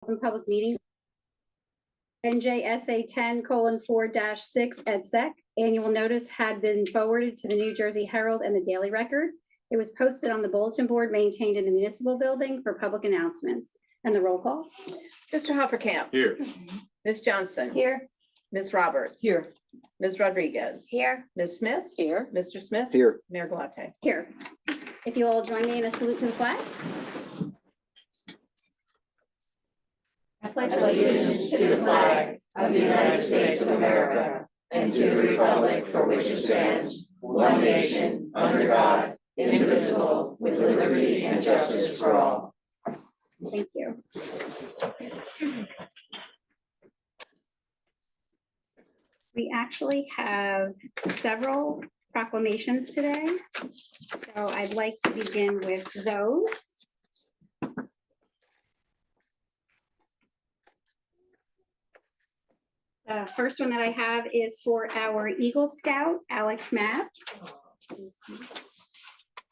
From public meeting. NJSA 10:4-6 EdSec annual notice had been forwarded to the New Jersey Herald and the Daily Record. It was posted on the bulletin board maintained in the municipal building for public announcements. And the roll call. Mr. Hoppercamp. Here. Ms. Johnson. Here. Ms. Roberts. Here. Ms. Rodriguez. Here. Ms. Smith. Here. Mr. Smith. Here. Mayor Galate. Here. If you all join me in a salute to the flag. I pledge allegiance to the flag of the United States of America and to the republic for which it stands, one nation, under God, indivisible, with liberty and justice for all. Thank you. We actually have several proclamations today, so I'd like to begin with those. The first one that I have is for our Eagle Scout, Alex Mapp.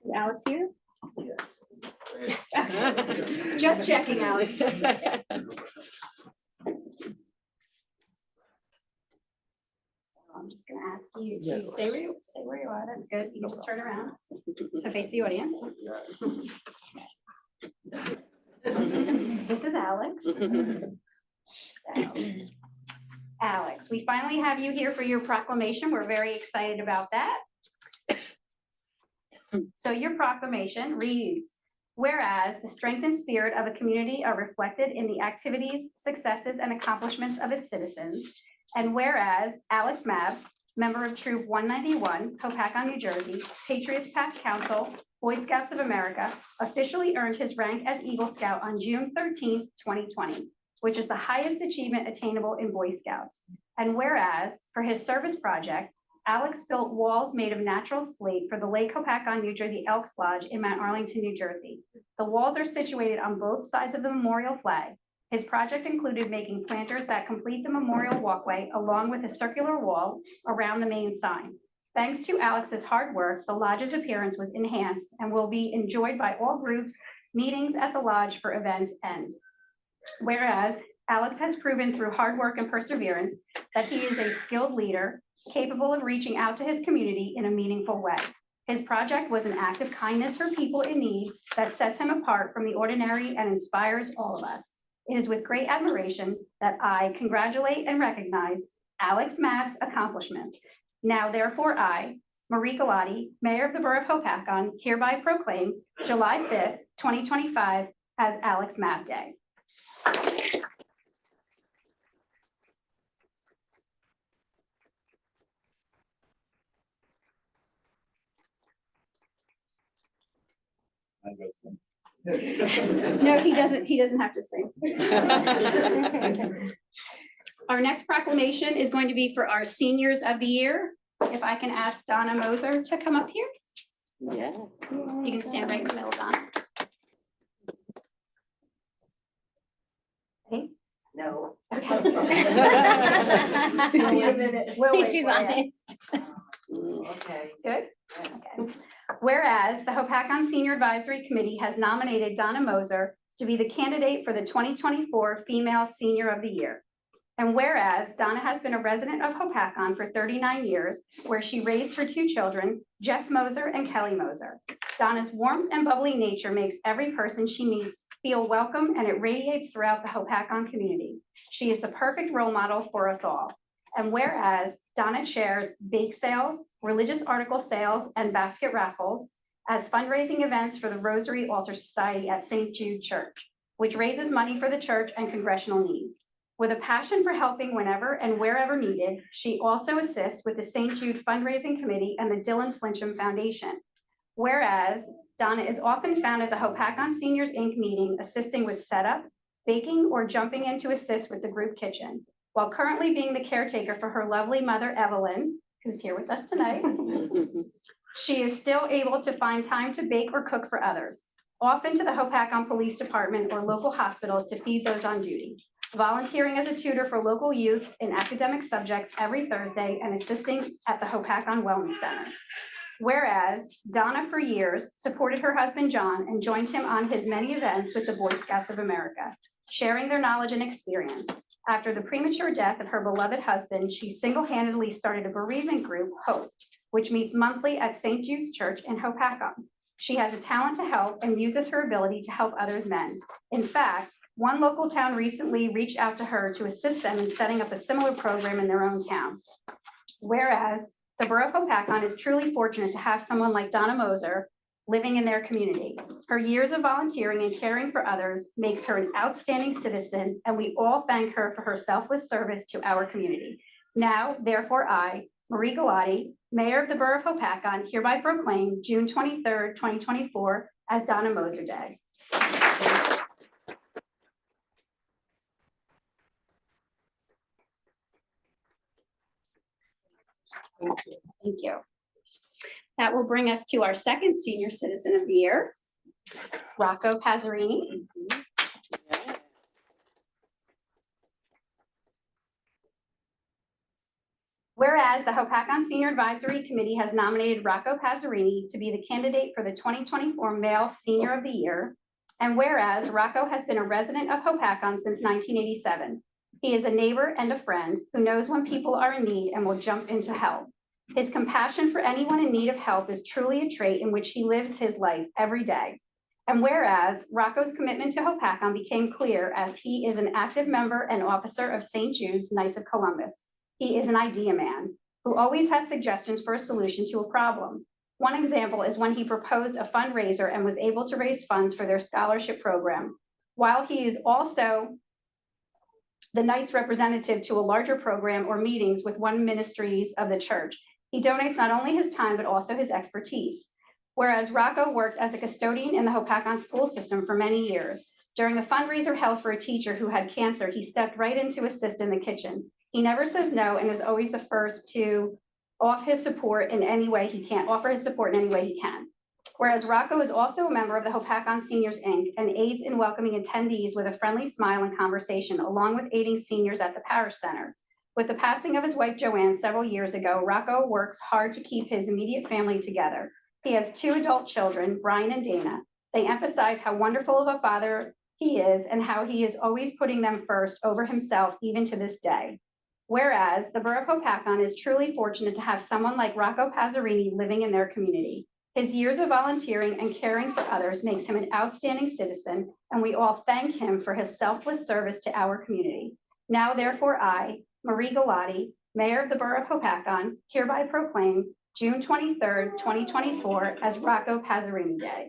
Is Alex here? Yes. Okay. Just checking, Alex. Just checking. I'm just going to ask you to stay where you are. That's good. You can just turn around to face the audience. This is Alex. So, Alex, we finally have you here for your proclamation. We're very excited about that. So your proclamation reads, whereas the strength and spirit of a community are reflected in the activities, successes, and accomplishments of its citizens, and whereas Alex Mapp, member of Troop 191, Hopatcong, New Jersey, Patriots Path Council, Boy Scouts of America, officially earned his rank as Eagle Scout on June 13th, 2020, which is the highest achievement attainable in Boy Scouts. And whereas, for his service project, Alex built walls made of natural slate for the Lake Hopatcong, New Jersey Elks Lodge in Mount Arlington, New Jersey. The walls are situated on both sides of the memorial flag. His project included making planters that complete the memorial walkway along with a circular wall around the main sign. Thanks to Alex's hard work, the lodge's appearance was enhanced and will be enjoyed by all groups, meetings at the lodge for events end. Whereas Alex has proven through hard work and perseverance that he is a skilled leader, capable of reaching out to his community in a meaningful way. His project was an act of kindness for people in need that sets him apart from the ordinary and inspires all of us. It is with great admiration that I congratulate and recognize Alex Mapp's accomplishments. Now, therefore, I, Marie Galati, Mayor of the Borough of Hopatcong, hereby proclaim July 5th, 2025 as Alex Mapp Day. No, he doesn't have to sing. Our next proclamation is going to be for our seniors of the year. If I can ask Donna Moser to come up here. Yeah. You can stand right in the middle, Donna. Okay. No. Okay. Wait a minute. We'll wait She's for you. honest. Okay. Good. Okay. Whereas the Hopatcong Senior Advisory Committee has nominated Donna Moser to be the candidate for the 2024 Female Senior of the Year. And whereas Donna has been a resident of Hopatcong for 39 years, where she raised her two children, Jeff Moser and Kelly Moser. Donna's warmth and bubbly nature makes every person she meets feel welcome, and it radiates throughout the Hopatcong community. She is the perfect role model for us all. And whereas Donna chairs bake sales, religious article sales, and basket raffles as fundraising events for the Rosary Altar Society at St. Jude Church, which raises money for the church and congressional needs. With a passion for helping whenever and wherever needed, she also assists with the St. Jude Fundraising Committee and the Dylan Flincham Foundation. Whereas Donna is often found at the Hopatcong Seniors Inc. meeting assisting with setup, baking, or jumping in to assist with the group kitchen, while currently being the caretaker for her lovely mother, Evelyn, who's here with us tonight. She is still able to find time to bake or cook for others, often to the Hopatcong Police Department or local hospitals to feed those on duty, volunteering as a tutor for local youths in academic subjects every Thursday and assisting at the Hopatcong Wellness Center. Whereas Donna for years supported her husband John and joined him on his many events with the Boy Scouts of America. sharing their knowledge and experience. After the premature death of her beloved husband, she single-handedly started a bereavement group, HOPE, which meets monthly at St. Jude's Church in Hopakon. She has a talent to help and uses her ability to help others men. In fact, one local town recently reached out to her to assist them in setting up a similar program in their own town. Whereas the Borough of Hopakon is truly fortunate to have someone like Donna Moser living in their community. Her years of volunteering and caring for others makes her an outstanding citizen, and we all thank her for her selfless service to our community. Now, therefore, I, Marie Galati, Mayor of the Borough of Hopakon, hereby proclaim June 23rd, 2024 as Donna Moser Day. Thank you. That will bring us to our second Senior Citizen of the Year, Rocco Pazzarini. Whereas the Hopakon Senior Advisory Committee has nominated Rocco Pazzarini to be the candidate for the 2024 Male Senior of the Year, and whereas Rocco has been a resident of Hopakon since 1987. He is a neighbor and a friend who knows when people are in need and will jump in to help. His compassion for anyone in need of help is truly a trait in which he lives his life every day. And whereas Rocco's commitment to Hopakon became clear as he is an active member and officer of St. Jude's Knights of Columbus. He is an idea man who always has suggestions for a solution to a problem. One example is when he proposed a fundraiser and was able to raise funds for their scholarship program. While he is also the Knights representative to a larger program or meetings with one ministries of the church, he donates not only his time, but also his expertise. Whereas Rocco worked as a custodian in the Hopakon school system for many years. During a fundraiser held for a teacher who had cancer, he stepped right in to assist in the kitchen. He never says no and is always the first to offer his support in any way he can. Whereas Rocco is also a member of the Hopakon Seniors Inc. and aids in welcoming attendees with a friendly smile and conversation, along with aiding seniors at the Parish Center. With the passing of his wife Joanne several years ago, Rocco works hard to keep his immediate family together. He has 2 adult children, Brian and Dana. They emphasize how wonderful of a father he is and how he is always putting them first over himself, even to this day. Whereas the Borough of Hopakon is truly fortunate to have someone like Rocco Pazzarini living in their community. His years of volunteering and caring for others makes him an outstanding citizen, and we all thank him for his selfless service to our community. Now, therefore, I, Marie Galati, Mayor of the Borough of Hopakon, hereby proclaim June 23rd, 2024 as Rocco Pazzarini Day.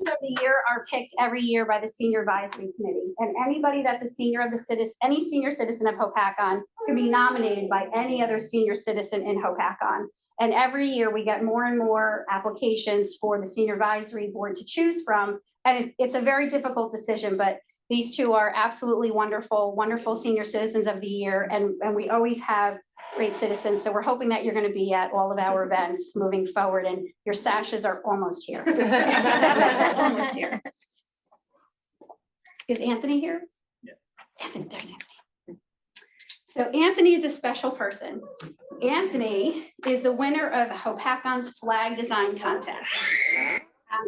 Of the year are picked every year by the Senior Advisory Committee, and anybody that's a senior of the citizen, any senior citizen of Hopakon can be nominated by any other senior citizen in Hopakon. And every year we get more and more applications for the Senior Advisory Board to choose from, and it's a very difficult decision, but these 2 are absolutely wonderful, wonderful senior citizens of the year, and we always have great citizens. So we're hoping that you're going to be at all of our events moving forward, and your sashes are almost here. Almost here. Is Anthony here? Yeah. Anthony, there's Anthony. So Anthony is a special person. Anthony is the winner of Hopakon's flag design contest.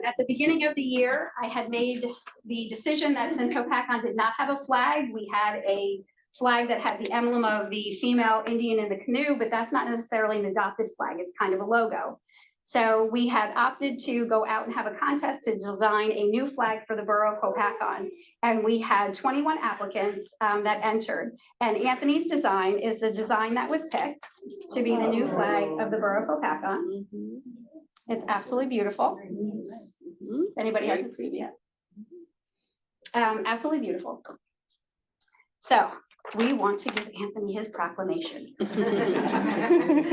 At the beginning of the year, I had made the decision that since Hopakon did not have a flag, we had a flag that had the emblem of the female Indian in the canoe, but that's not necessarily an adopted flag. It's kind of a logo. So we had opted to go out and have a contest to design a new flag for the Borough of Hopakon. And we had 21 applicants that entered. And Anthony's design is the design that was picked to be the new flag of the Borough of Hopakon. It's absolutely beautiful. If anybody hasn't seen it yet. Absolutely beautiful. So we want to give Anthony his proclamation.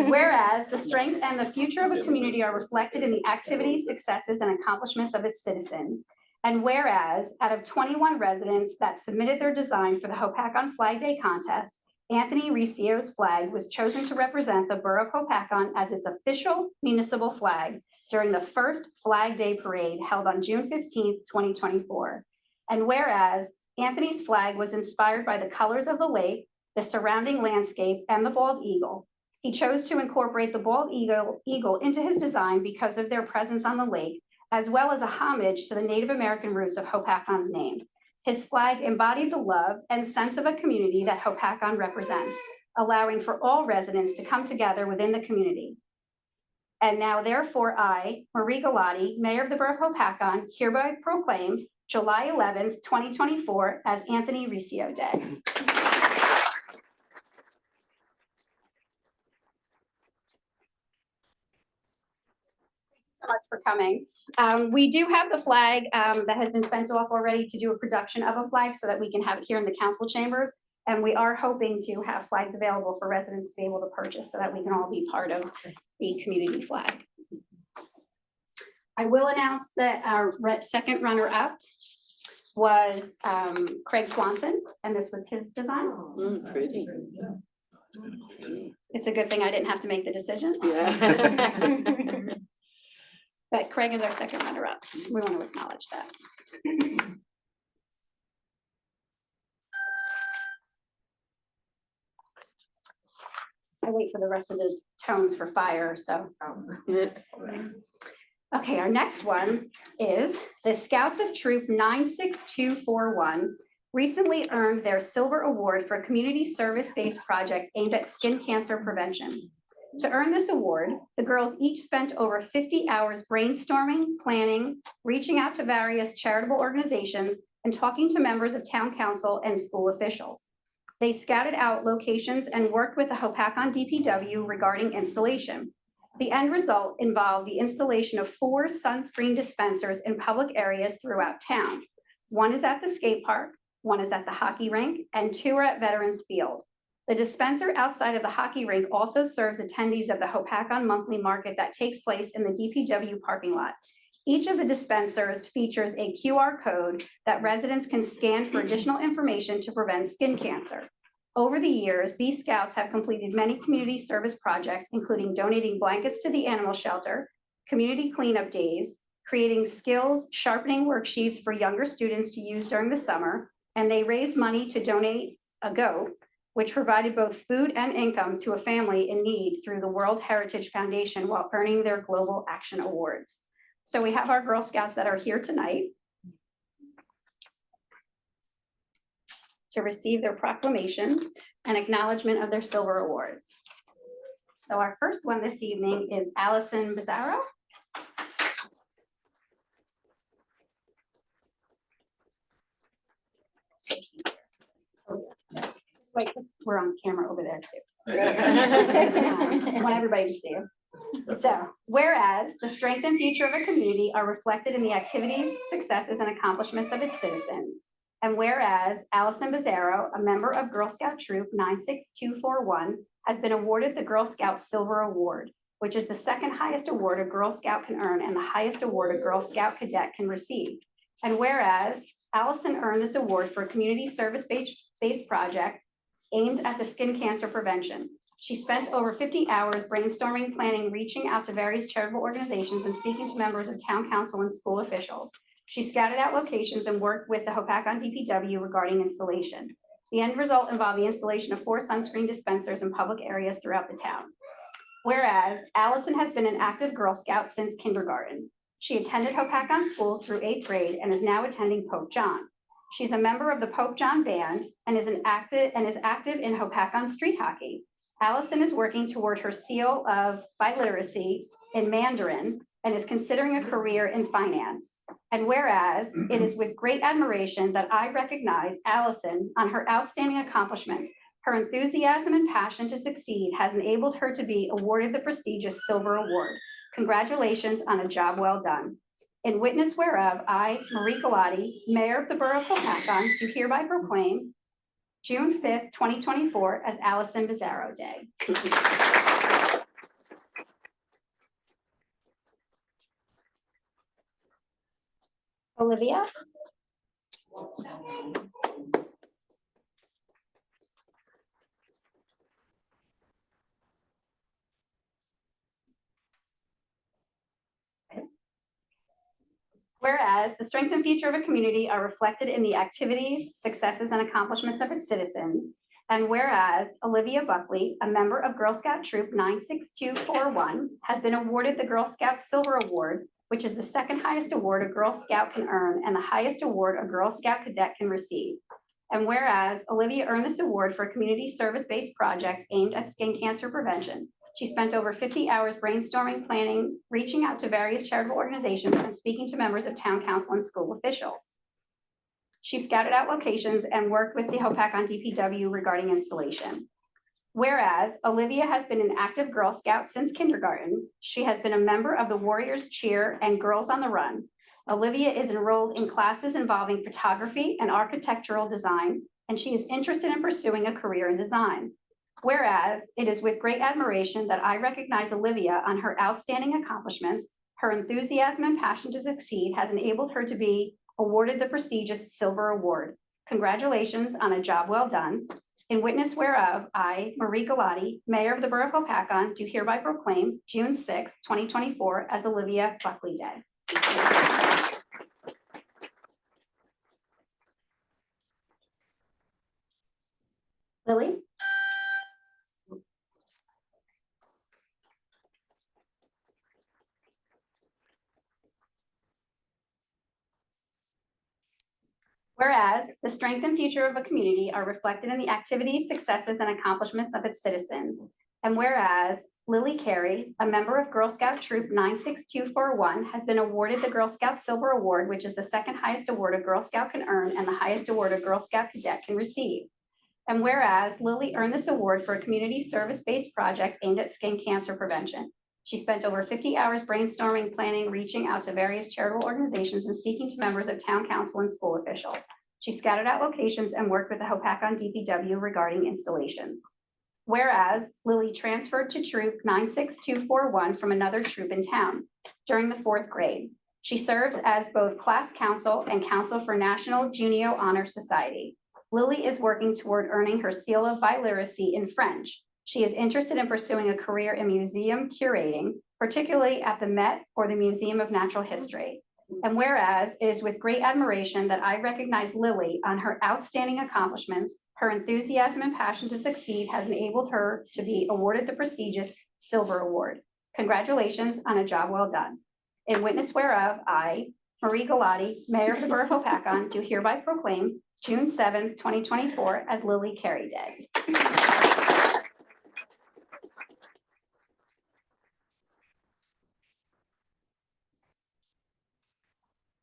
Whereas the strength and the future of a community are reflected in the activities, successes, and accomplishments of its citizens. And whereas out of 21 residents that submitted their design for the Hopakon Flag Day contest, Anthony Riccio's flag was chosen to represent the Borough of Hopakon as its official municipal flag during the first Flag Day parade held on June 15th, 2024. And whereas Anthony's flag was inspired by the colors of the lake, the surrounding landscape, and the bald eagle. He chose to incorporate the bald eagle into his design because of their presence on the lake, as well as a homage to the Native American roots of Hopakon's name. His flag embodied the love and sense of a community that Hopakon represents, allowing for all residents to come together within the community. And now therefore I, Marie Galati, Mayor of the Borough of Hopakon, hereby proclaim July 11th, 2024 as Anthony Riccio Day. So much for coming. We do have the flag that has been sent off already to do a production of a flag so that we can have it here in the council chambers. And we are hoping to have flags available for residents to be able to purchase so that we can all be part of the community flag. I will announce that our second runner-up was Craig Swanson, and this was his design. Pretty. It's a good thing I didn't have to make the decision. Yeah. But Craig is our second runner-up. We want to acknowledge that. I wait for the rest of the tones for fire, so. Okay, our next one is the Scouts of Troop 96241 recently earned their Silver Award for a community service-based project aimed at skin cancer prevention. To earn this award, the girls each spent over 50 hours brainstorming, planning, reaching out to various charitable organizations, and talking to members of town council and school officials. They scouted out locations and worked with the Hopakon DPW regarding installation. The end result involved the installation of 4 sunscreen dispensers in public areas throughout town. One is at the skate park, one is at the hockey rink, and 2 are at Veterans Field. The dispenser outside of the hockey rink also serves attendees of the Hopakon monthly market that takes place in the DPW parking lot. Each of the dispensers features a QR code that residents can scan for additional information to prevent skin cancer. Over the years, these scouts have completed many community service projects, including donating blankets to the animal shelter, community cleanup days, creating skills sharpening worksheets for younger students to use during the summer, and they raised money to donate a goat, which provided both food and income to a family in need through the World Heritage Foundation while earning their Global Action Awards. So we have our Girl Scouts that are here tonight to receive their proclamations and acknowledgement of their Silver Awards. So our first one this evening is Allison Bizzarro. Wait, we're on camera over there too. I want everybody to see you. So, whereas the strength and future of a community are reflected in the activities, successes, and accomplishments of its citizens, and whereas Allison Bizzarro, a member of Girl Scout Troop 96241, has been awarded the Girl Scout Silver Award, which is the second highest award a Girl Scout can earn and the highest award a Girl Scout cadet can receive. And whereas Allison earned this award for a community service-based project aimed at the skin cancer prevention. She spent over 50 hours brainstorming, planning, reaching out to various charitable organizations, and speaking to members of town council and school officials. She scouted out locations and worked with the Hopakon DPW regarding installation. The end result involved the installation of 4 sunscreen dispensers in public areas throughout the town. Whereas Allison has been an active Girl Scout since kindergarten. She attended Hopakon schools through 8th grade and is now attending Pope John. She's a member of the Pope John Band and is active in Hopakon street hockey. Allison is working toward her seal of biliteracy in Mandarin and is considering a career in finance. And whereas it is with great admiration that I recognize Allison on her outstanding accomplishments, her enthusiasm and passion to succeed has enabled her to be awarded the prestigious Silver Award. Congratulations on a job well done. In witness whereof, I, Marie Galati, Mayor of the Borough of Hopakon, do hereby proclaim June 5th, 2024 as Allison Bizzarro Day. Olivia? Whereas the strength and future of a community are reflected in the activities, successes, and accomplishments of its citizens. And whereas Olivia Buckley, a member of Girl Scout Troop 96241, has been awarded the Girl Scout Silver Award, which is the second highest award a Girl Scout can earn and the highest award a Girl Scout cadet can receive. And whereas Olivia earned this award for a community service-based project aimed at skin cancer prevention. She spent over 50 hours brainstorming, planning, reaching out to various charitable organizations, and speaking to members of town council and school officials. She scouted out locations and worked with the Hopatcong DPW regarding installation. Whereas Olivia has been an active Girl Scout since kindergarten, she has been a member of the Warriors Cheer and Girls on the Run. Olivia is enrolled in classes involving photography and architectural design, and she is interested in pursuing a career in design. Whereas it is with great admiration that I recognize Olivia on her outstanding accomplishments. Her enthusiasm and passion to succeed has enabled her to be awarded the prestigious Silver Award. Congratulations on a job well done. In witness whereof, I, Marie Galati, Mayor of the Borough of Hopatcong, do hereby proclaim June 6, 2024 as Olivia Buckley Day. Lily? Whereas the strength and future of a community are reflected in the activities, successes, and accomplishments of its citizens. And whereas Lily Carey, a member of Girl Scout Troop 96241, has been awarded the Girl Scout Silver Award, which is the second highest award a Girl Scout can earn and the highest award a Girl Scout cadet can receive. And whereas Lily earned this award for a community service-based project aimed at skin cancer prevention. She spent over 50 hours brainstorming, planning, reaching out to various charitable organizations, and speaking to members of town council and school officials. She scouted out locations and worked with the Hopatcong DPW regarding installations. Whereas Lily transferred to Troop 96241 from another troop in town during the 4th grade. She serves as both class counsel and counsel for National Junio Honor Society. Lily is working toward earning her seal of biliteracy in French. She is interested in pursuing a career in museum curating, particularly at the Met or the Museum of Natural History. And whereas it is with great admiration that I recognize Lily on her outstanding accomplishments, her enthusiasm and passion to succeed has enabled her to be awarded the prestigious Silver Award. Congratulations on a job well done. In witness whereof, I, Marie Galati, Mayor of the Borough of Hopatcong, do hereby proclaim June 7, 2024 as Lily Carey Day.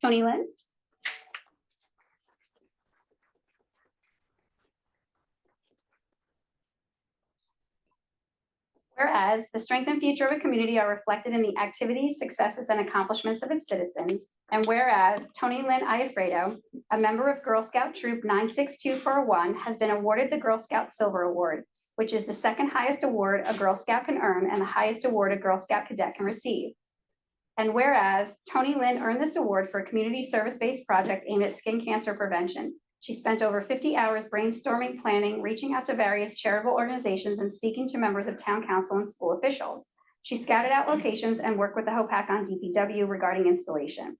Tony Lynn. Whereas the strength and future of a community are reflected in the activities, successes, and accomplishments of its citizens. And whereas Tony Lynn Iafredo, a member of Girl Scout Troop 96241, has been awarded the Girl Scout Silver Award, which is the second highest award a Girl Scout can earn and the highest award a Girl Scout cadet can receive. And whereas Tony Lynn earned this award for a community service-based project aimed at skin cancer prevention. She spent over 50 hours brainstorming, planning, reaching out to various charitable organizations, and speaking to members of town council and school officials. She scouted out locations and worked with the Hopatcong DPW regarding installation.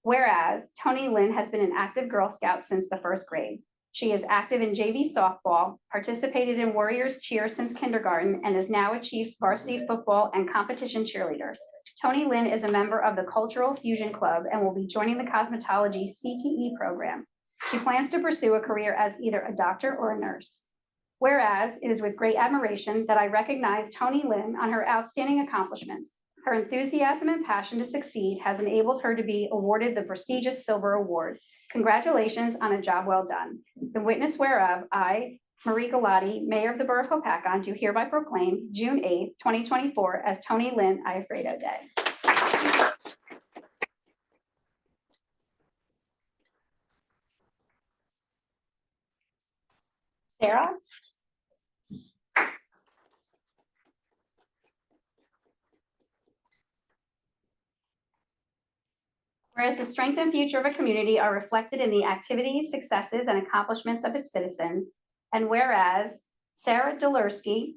Whereas Tony Lynn has been an active Girl Scout since the 1st grade. She is active in JV softball, participated in Warriors Cheer since kindergarten, and is now a Chiefs varsity football and competition cheerleader. Tony Lynn is a member of the Cultural Fusion Club and will be joining the cosmetology CTE program. She plans to pursue a career as either a doctor or a nurse. Whereas it is with great admiration that I recognize Tony Lynn on her outstanding accomplishments. Her enthusiasm and passion to succeed has enabled her to be awarded the prestigious Silver Award. Congratulations on a job well done. The witness whereof, I, Marie Galati, Mayor of the Borough of Hopatcong, do hereby proclaim June 8, 2024 as Tony Lynn Iafredo Day. Sarah? Whereas the strength and future of a community are reflected in the activities, successes, and accomplishments of its citizens. And whereas Sarah Dolersky,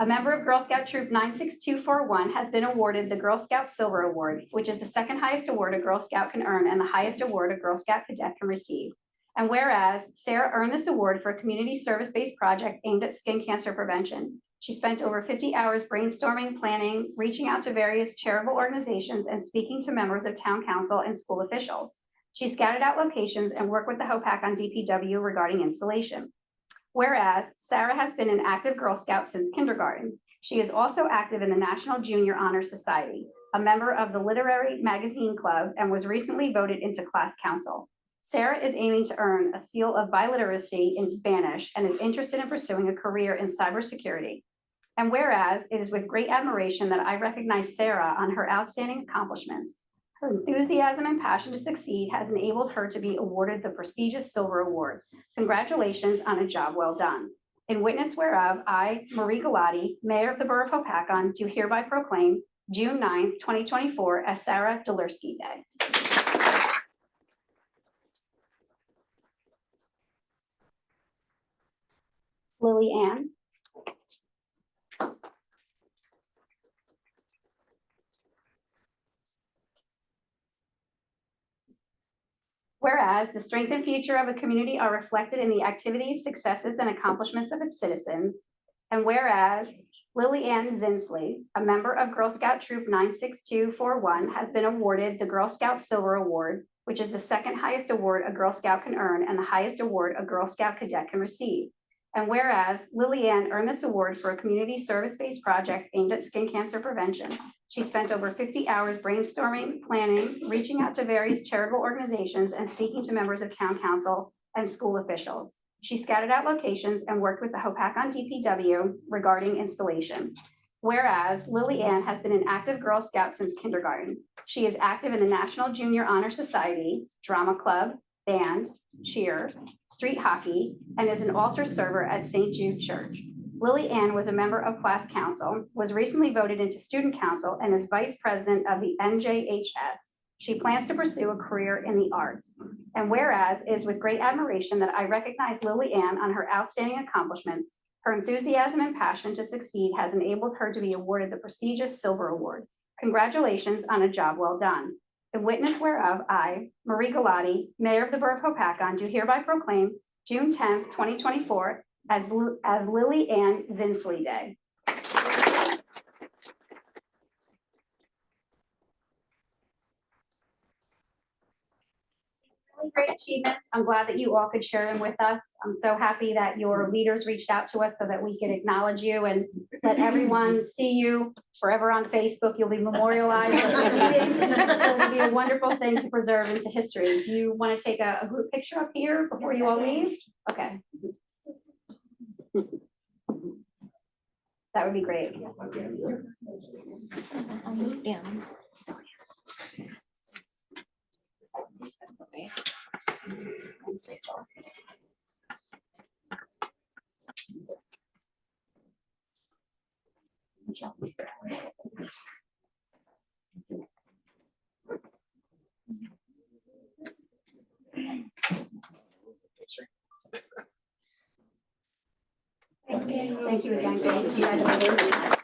a member of Girl Scout Troop 96241, has been awarded the Girl Scout Silver Award, which is the second highest award a Girl Scout can earn and the highest award a Girl Scout cadet can receive. And whereas Sarah earned this award for a community service-based project aimed at skin cancer prevention. She spent over 50 hours brainstorming, planning, reaching out to various charitable organizations, and speaking to members of town council and school officials. She scouted out locations and worked with the HOPAC on DPW regarding installation. Whereas Sarah has been an active Girl Scout since kindergarten. She is also active in the National Junior Honor Society, a member of the Literary Magazine Club, and was recently voted into class council. Sarah is aiming to earn a seal of biliteracy in Spanish and is interested in pursuing a career in cybersecurity. And whereas it is with great admiration that I recognize Sarah on her outstanding accomplishments, her enthusiasm and passion to succeed has enabled her to be awarded the prestigious Silver Award. Congratulations on a job well done. In witness whereof, I, Marie Galati, Mayor of the Borough of Hopatcong, do hereby proclaim June 9th, 2024 as Sarah Dolersky Day. Lily Ann. Whereas the strength and future of a community are reflected in the activities, successes, and accomplishments of its citizens. And whereas Lily Ann Zinsley, a member of Girl Scout Troop 96241, has been awarded the Girl Scout Silver Award, which is the second highest award a Girl Scout can earn and the highest award a Girl Scout cadet can receive. And whereas Lily Ann earned this award for a community service-based project aimed at skin cancer prevention. She spent over 50 hours brainstorming, planning, reaching out to various charitable organizations, and speaking to members of town council and school officials. She scouted out locations and worked with the Hopatcong DPW regarding installation. Whereas Lily Ann has been an active Girl Scout since kindergarten. She is active in the National Junior Honor Society, Drama Club, band, cheer, street hockey, and is an altar server at St. Jude Church. Lily Ann was a member of class council, was recently voted into student council, and is vice president of the NJHS. She plans to pursue a career in the arts. And whereas it is with great admiration that I recognize Lily Ann on her outstanding accomplishments, her enthusiasm and passion to succeed has enabled her to be awarded the prestigious Silver Award. Congratulations on a job well done. In witness whereof, I, Marie Galati, Mayor of the Borough of Hopatcong, do hereby proclaim June 10th, 2024 as Lily Ann Zinsley Day. Really great achievements. I'm glad that you all could share them with us. I'm so happy that your leaders reached out to us so that we could acknowledge you and let everyone see you forever on Facebook. You'll be memorialized at the meeting. So it'll be a wonderful thing to preserve into history. Do you want to take a group picture up here before you all leave? Okay. That would be great. I'll move down. Thanks, Rachel. Thank you again, guys. Congratulations.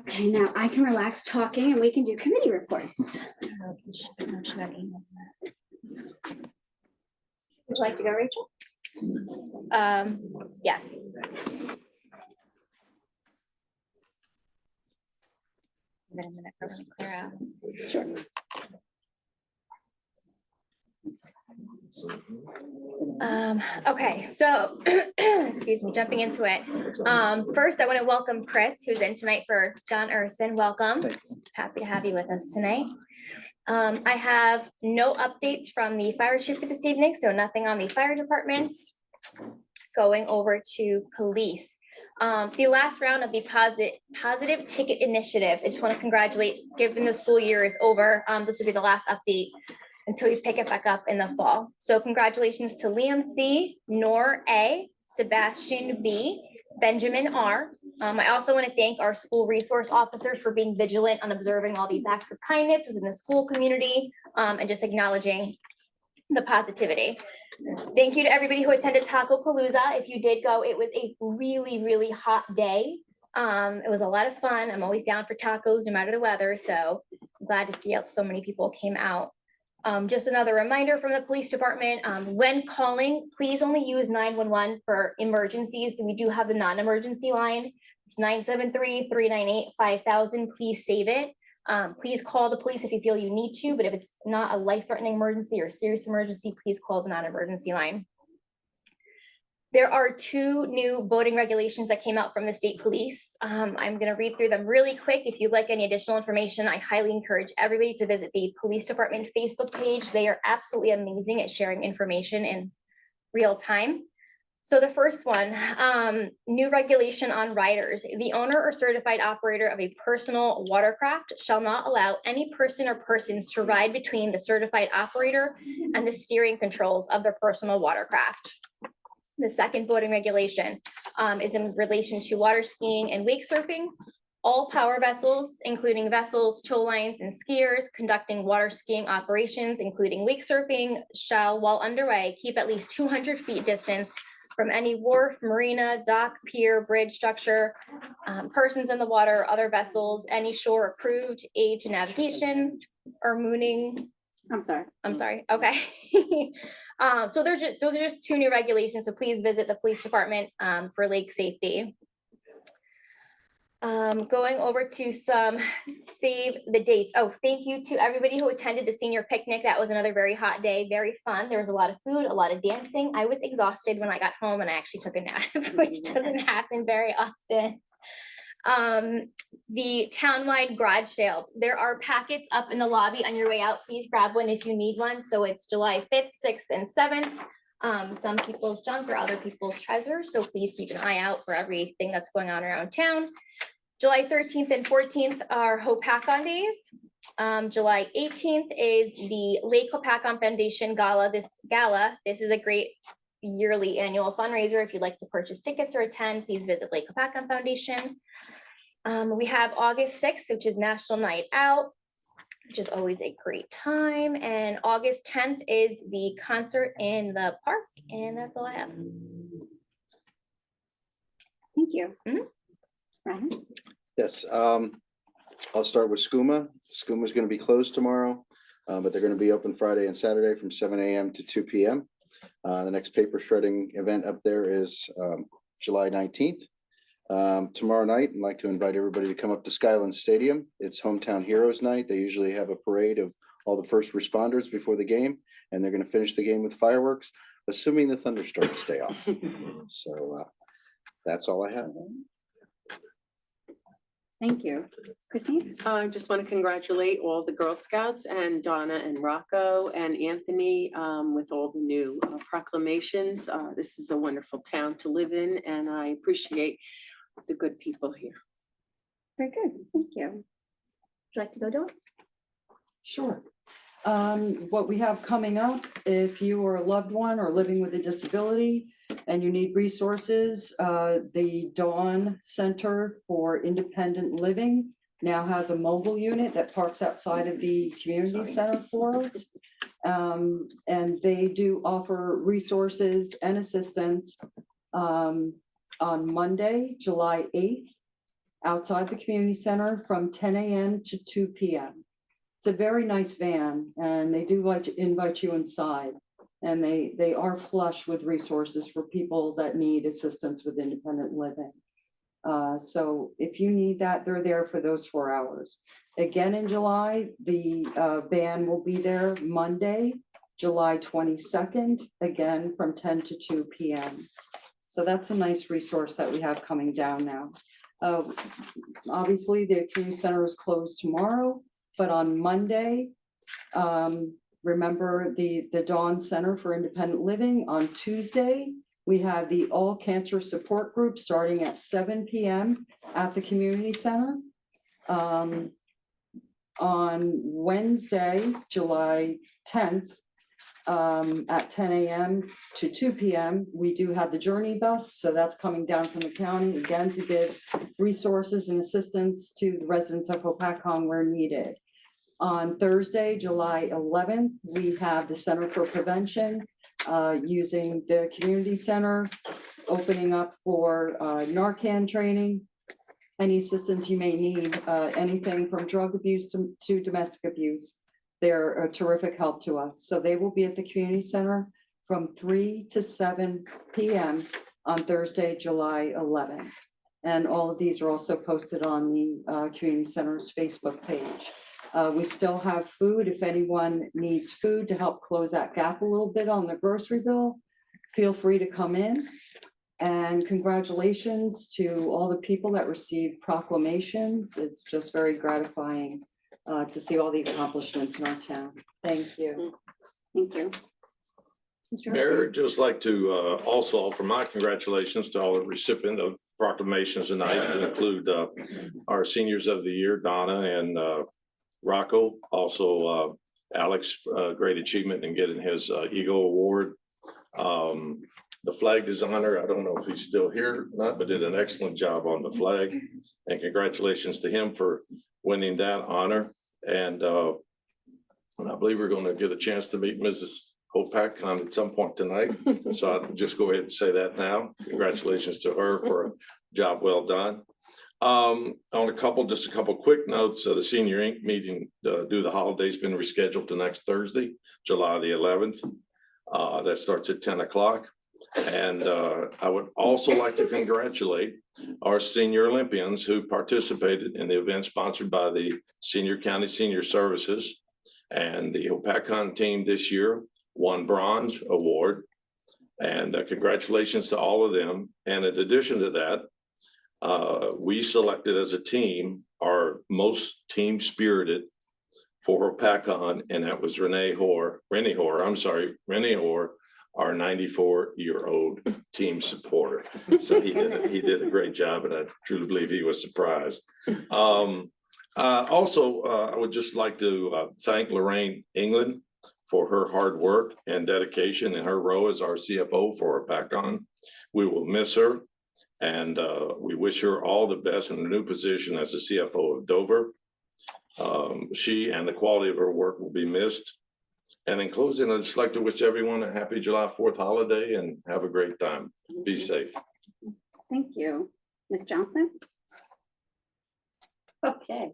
Okay, now I can relax talking and we can do committee reports. Would you like to go, Rachel? Yes. Give it a minute for them to clear out. Sure. Okay, so excuse me, jumping into it. First, I want to welcome Chris, who's in tonight for John Urson. Welcome. Happy to have you with us tonight. I have no updates from the fire chief for this evening, so nothing on the fire departments. Going over to police. The last round of the positive ticket initiative. I just want to congratulate, given the school year is over, this will be the last update until we pick it back up in the fall. So congratulations to Liam C, Nor A, Sebastian B, Benjamin R. I also want to thank our school resource officers for being vigilant on observing all these acts of kindness within the school community, and just acknowledging the positivity. Thank you to everybody who attended Taco Palooza. If you did go, it was a really, really hot day. It was a lot of fun. I'm always down for tacos no matter the weather, so I'm glad to see how so many people came out. Just another reminder from the police department, when calling, please only use 911 for emergencies. We do have the non-emergency line. It's 973-398-5000. Please save it. Please call the police if you feel you need to, but if it's not a life-threatening emergency or serious emergency, please call the non-emergency line. There are 2 new voting regulations that came out from the state police. I'm going to read through them really quick. If you'd like any additional information, I highly encourage everybody to visit the police department Facebook page. They are absolutely amazing at sharing information in real time. So the first one, new regulation on riders. The owner or certified operator of a personal watercraft shall not allow any person or persons to ride between the certified operator and the steering controls of their personal watercraft. The second voting regulation is in relation to water skiing and wake surfing. All power vessels, including vessels, tow lines, and skiers conducting water skiing operations, including wake surfing, shall, while underway, keep at least 200 feet distance from any wharf, marina, dock, pier, bridge structure, persons in the water, other vessels, any shore approved aid to navigation or mooning. I'm sorry. Okay. So those are just 2 new regulations. So please visit the police department for lake safety. Going over to some save the dates. Oh, thank you to everybody who attended the senior picnic. That was another very hot day, very fun. There was a lot of food, a lot of dancing. I was exhausted when I got home and I actually took a nap, which doesn't happen very often. The townwide garage sale. There are packets up in the lobby on your way out. Please grab one if you need one. So it's July 5th, 6th, and 7th. Some people's junk or other people's treasures. So please keep an eye out for everything that's going on around town. July 13th and 14th are Hopakon days. July 18th is the Lake Hopakon Foundation Gala. This is a great yearly annual fundraiser. If you'd like to purchase tickets or attend, please visit Lake Hopakon Foundation. We have August 6th, which is National Night Out, which is always a great time. And August 10th is the concert in the park. And that's all I have. Thank you. Mm-hmm. Yes, I'll start with SCUMA. SCUMA is going to be closed tomorrow, but they're going to be open Friday and Saturday from 7 a.m. to 2 p.m. The next paper shredding event up there is July 19th. Tomorrow night, I'd like to invite everybody to come up to Skyland Stadium. It's Hometown Heroes Night. They usually have a parade of all the first responders before the game, and they're going to finish the game with fireworks, assuming the thunderstorms stay off. So that's all I have. Thank you. Christine? I just want to congratulate all the Girl Scouts and Donna and Rocco and Anthony with all the new proclamations. This is a wonderful town to live in, and I appreciate the good people here. Very good. Thank you. Would you like to go, Dawn? Sure. What we have coming up, if you are a loved one or living with a disability and you need resources, the Dawn Center for Independent Living now has a mobile unit that parks outside of the community center for us. And they do offer resources and assistance on Monday, July 8th, outside the community center from 10 a.m. to 2 p.m. It's a very nice van, and they do like to invite you inside. And they are flush with resources for people that need assistance with independent living. So if you need that, they're there for those 4 hours. Again, in July, the van will be there Monday, July 22nd, again from 10 to 2 p.m. So that's a nice resource that we have coming down now. Obviously, the community center is closed tomorrow, but on Monday, remember the Dawn Center for Independent Living on Tuesday We have the All Cancer Support Group starting at 7 PM at the community center. On Wednesday, July 10th, at 10 AM to 2 PM, we do have the Journey Bus, so that's coming down from the county, again, to give resources and assistance to the residents of Hopatcong where needed. On Thursday, July 11th, we have the Center for Prevention, using the community center, opening up for Narcan training. Any assistance you may need, anything from drug abuse to domestic abuse. They're a terrific help to us. So they will be at the community center from 3 to 7 PM on Thursday, July 11th. And all of these are also posted on the community center's Facebook page. We still have food. If anyone needs food to help close that gap a little bit on the grocery bill, feel free to come in. And congratulations to all the people that received proclamations. It's just very gratifying to see all the accomplishments in our town. Thank you. Thank you. Mr. Mayor, I'd just like to also offer my congratulations to all the recipients of proclamations tonight, to include our seniors of the year, Donna and Rocco. Also, Alex, great achievement in getting his Eagle Award. The flag designer, I don't know if he's still here or not, but did an excellent job on the flag. And congratulations to him for winning that honor. And I believe we're going to get a chance to meet Mrs. Hopatcong at some point tonight. So I'll just go ahead and say that now. Congratulations to her for a job well done. On just a couple quick notes. The Senior Inc. meeting due to the holidays been rescheduled to next Thursday, July the 11th. That starts at 10 o'clock. And I would also like to congratulate our senior Olympians who participated in the event sponsored by the Senior County Senior Services. And the Hopatcong team this year won bronze award. And congratulations to all of them. And in addition to that, we selected as a team our most team spirited for Hopatcong, and that was Renee Hoare, our 94-year-old team supporter. So he did a great job, and I truly believe he was surprised. Also, I would just like to thank Lorraine England for her hard work and dedication in her role as our CFO for Hopatcong. We will miss her, and we wish her all the best in the new position as the CFO of Dover. She and the quality of her work will be missed. And in closing, I'd just like to wish everyone a happy July 4th holiday and have a great time. Be safe. Thank you. Ms. Johnson? Okay.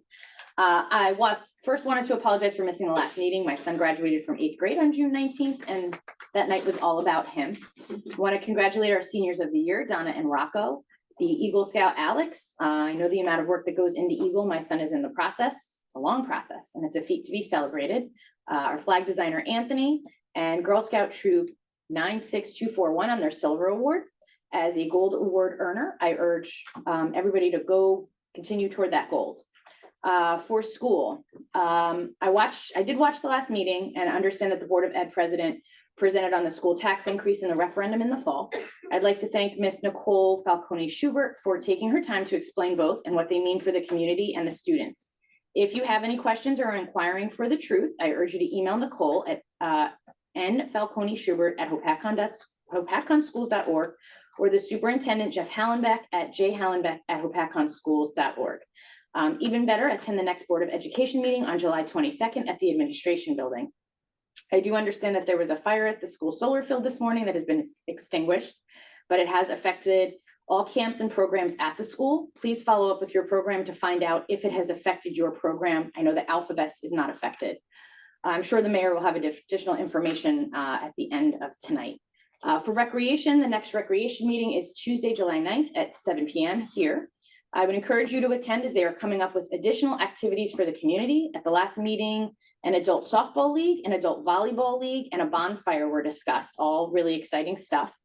I first wanted to apologize for missing the last meeting. My son graduated from 8th grade on June 19th, and that night was all about him. I want to congratulate our seniors of the year, Donna and Rocco, the Eagle Scout, Alex. I know the amount of work that goes into Eagle. My son is in the process. It's a long process, and it's a feat to be celebrated. Our flag designer, Anthony, and Girl Scout Troop 96241 on their Silver Award. As a Gold Award earner, I urge everybody to go continue toward that gold. For school, I did watch the last meeting and understand that the Board of Ed president presented on the school tax increase in the referendum in the fall. I'd like to thank Ms. Nicole Falcone Schubert for taking her time to explain both and what they mean for the community and the students. If you have any questions or are inquiring for the truth, I urge you to email Nicole at nfalconeschubert@hopatcongschools.org or the superintendent, Jeff Hallenbeck, at jhallenbeck@hopatcongschools.org. Even better, attend the next Board of Education meeting on July 22nd at the administration building. I do understand that there was a fire at the school solar field this morning that has been extinguished, but it has affected all camps and programs at the school. Please follow up with your program to find out if it has affected your program. I know that Alphabet is not affected. I'm sure the mayor will have additional information at the end of tonight. For recreation, the next recreation meeting is Tuesday, July 9th at 7 p.m. here. I would encourage you to attend as they are coming up with additional activities for the community. At the last meeting, an adult softball league, an adult volleyball league, and a bonfire were discussed, all really exciting stuff.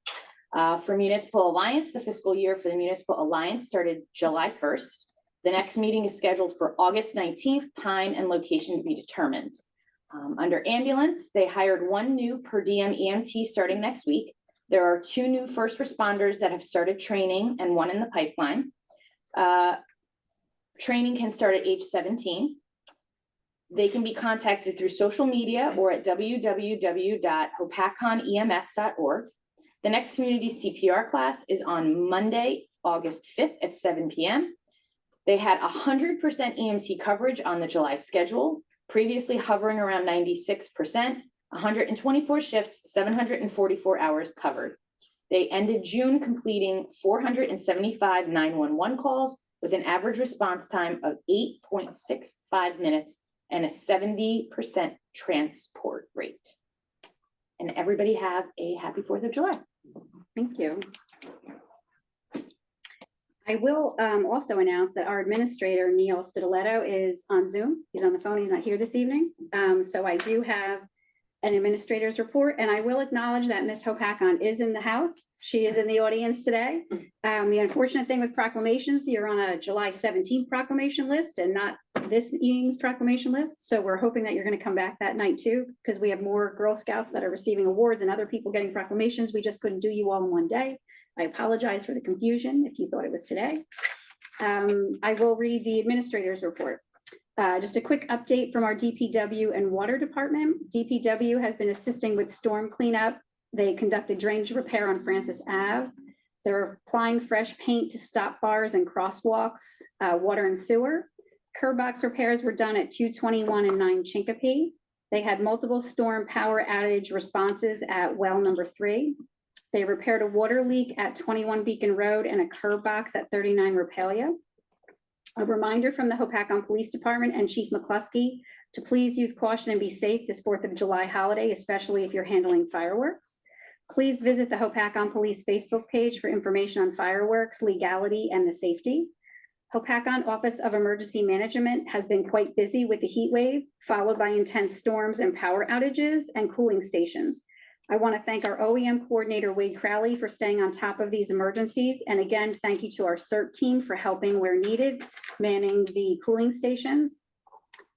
For Municipal Alliance, the fiscal year for the Municipal Alliance started July 1st. The next meeting is scheduled for August 19th, time and location to be determined. Under ambulance, they hired one new per diem EMT starting next week. There are 2 new first responders that have started training and 1 in the pipeline. Training can start at age 17. They can be contacted through social media or at www.hopaconems.org. The next community CPR class is on Monday, August 5th at 7 p.m. They had 100% EMT coverage on the July schedule, previously hovering around 96%, 124 shifts, 744 hours covered. They ended June completing 475 911 calls with an average response time of 8.65 minutes and a 70% transport rate. And everybody have a happy 4th of July. Thank you. I will also announce that our administrator, Neil Spidoletto, is on Zoom. He's on the phone. He's not here this evening. So I do have an administrator's report, and I will acknowledge that Ms. Hopakon is in the house. She is in the audience today. The unfortunate thing with proclamations, you're on a July 17th proclamation list and not this evening's proclamation list. So we're hoping that you're going to come back that night too, because we have more Girl Scouts that are receiving awards and other people getting proclamations. We just couldn't do you all in one day. I apologize for the confusion if you thought it was today. I will read the administrator's report. Just a quick update from our DPW and water department. DPW has been assisting with storm cleanup. They conducted drainage repair on Francis Ave. They're applying fresh paint to stop bars and crosswalks, water and sewer. Curb box repairs were done at 221 and 9 Chincope. They had multiple storm power outage responses at well number 3. They repaired a water leak at 21 Beacon Road and a curb box at 39 Rapalia. A reminder from the Hopakon Police Department and Chief McCluskey to please use caution and be safe this 4th of July holiday, especially if you're handling fireworks. Please visit the Hopakon Police Facebook page for information on fireworks, legality, and the safety. Hopakon Office of Emergency Management has been quite busy with the heat wave, followed by intense storms and power outages and cooling stations. I want to thank our OEM coordinator, Wade Crowley, for staying on top of these emergencies. And again, thank you to our CERT team for helping where needed, manning the cooling stations.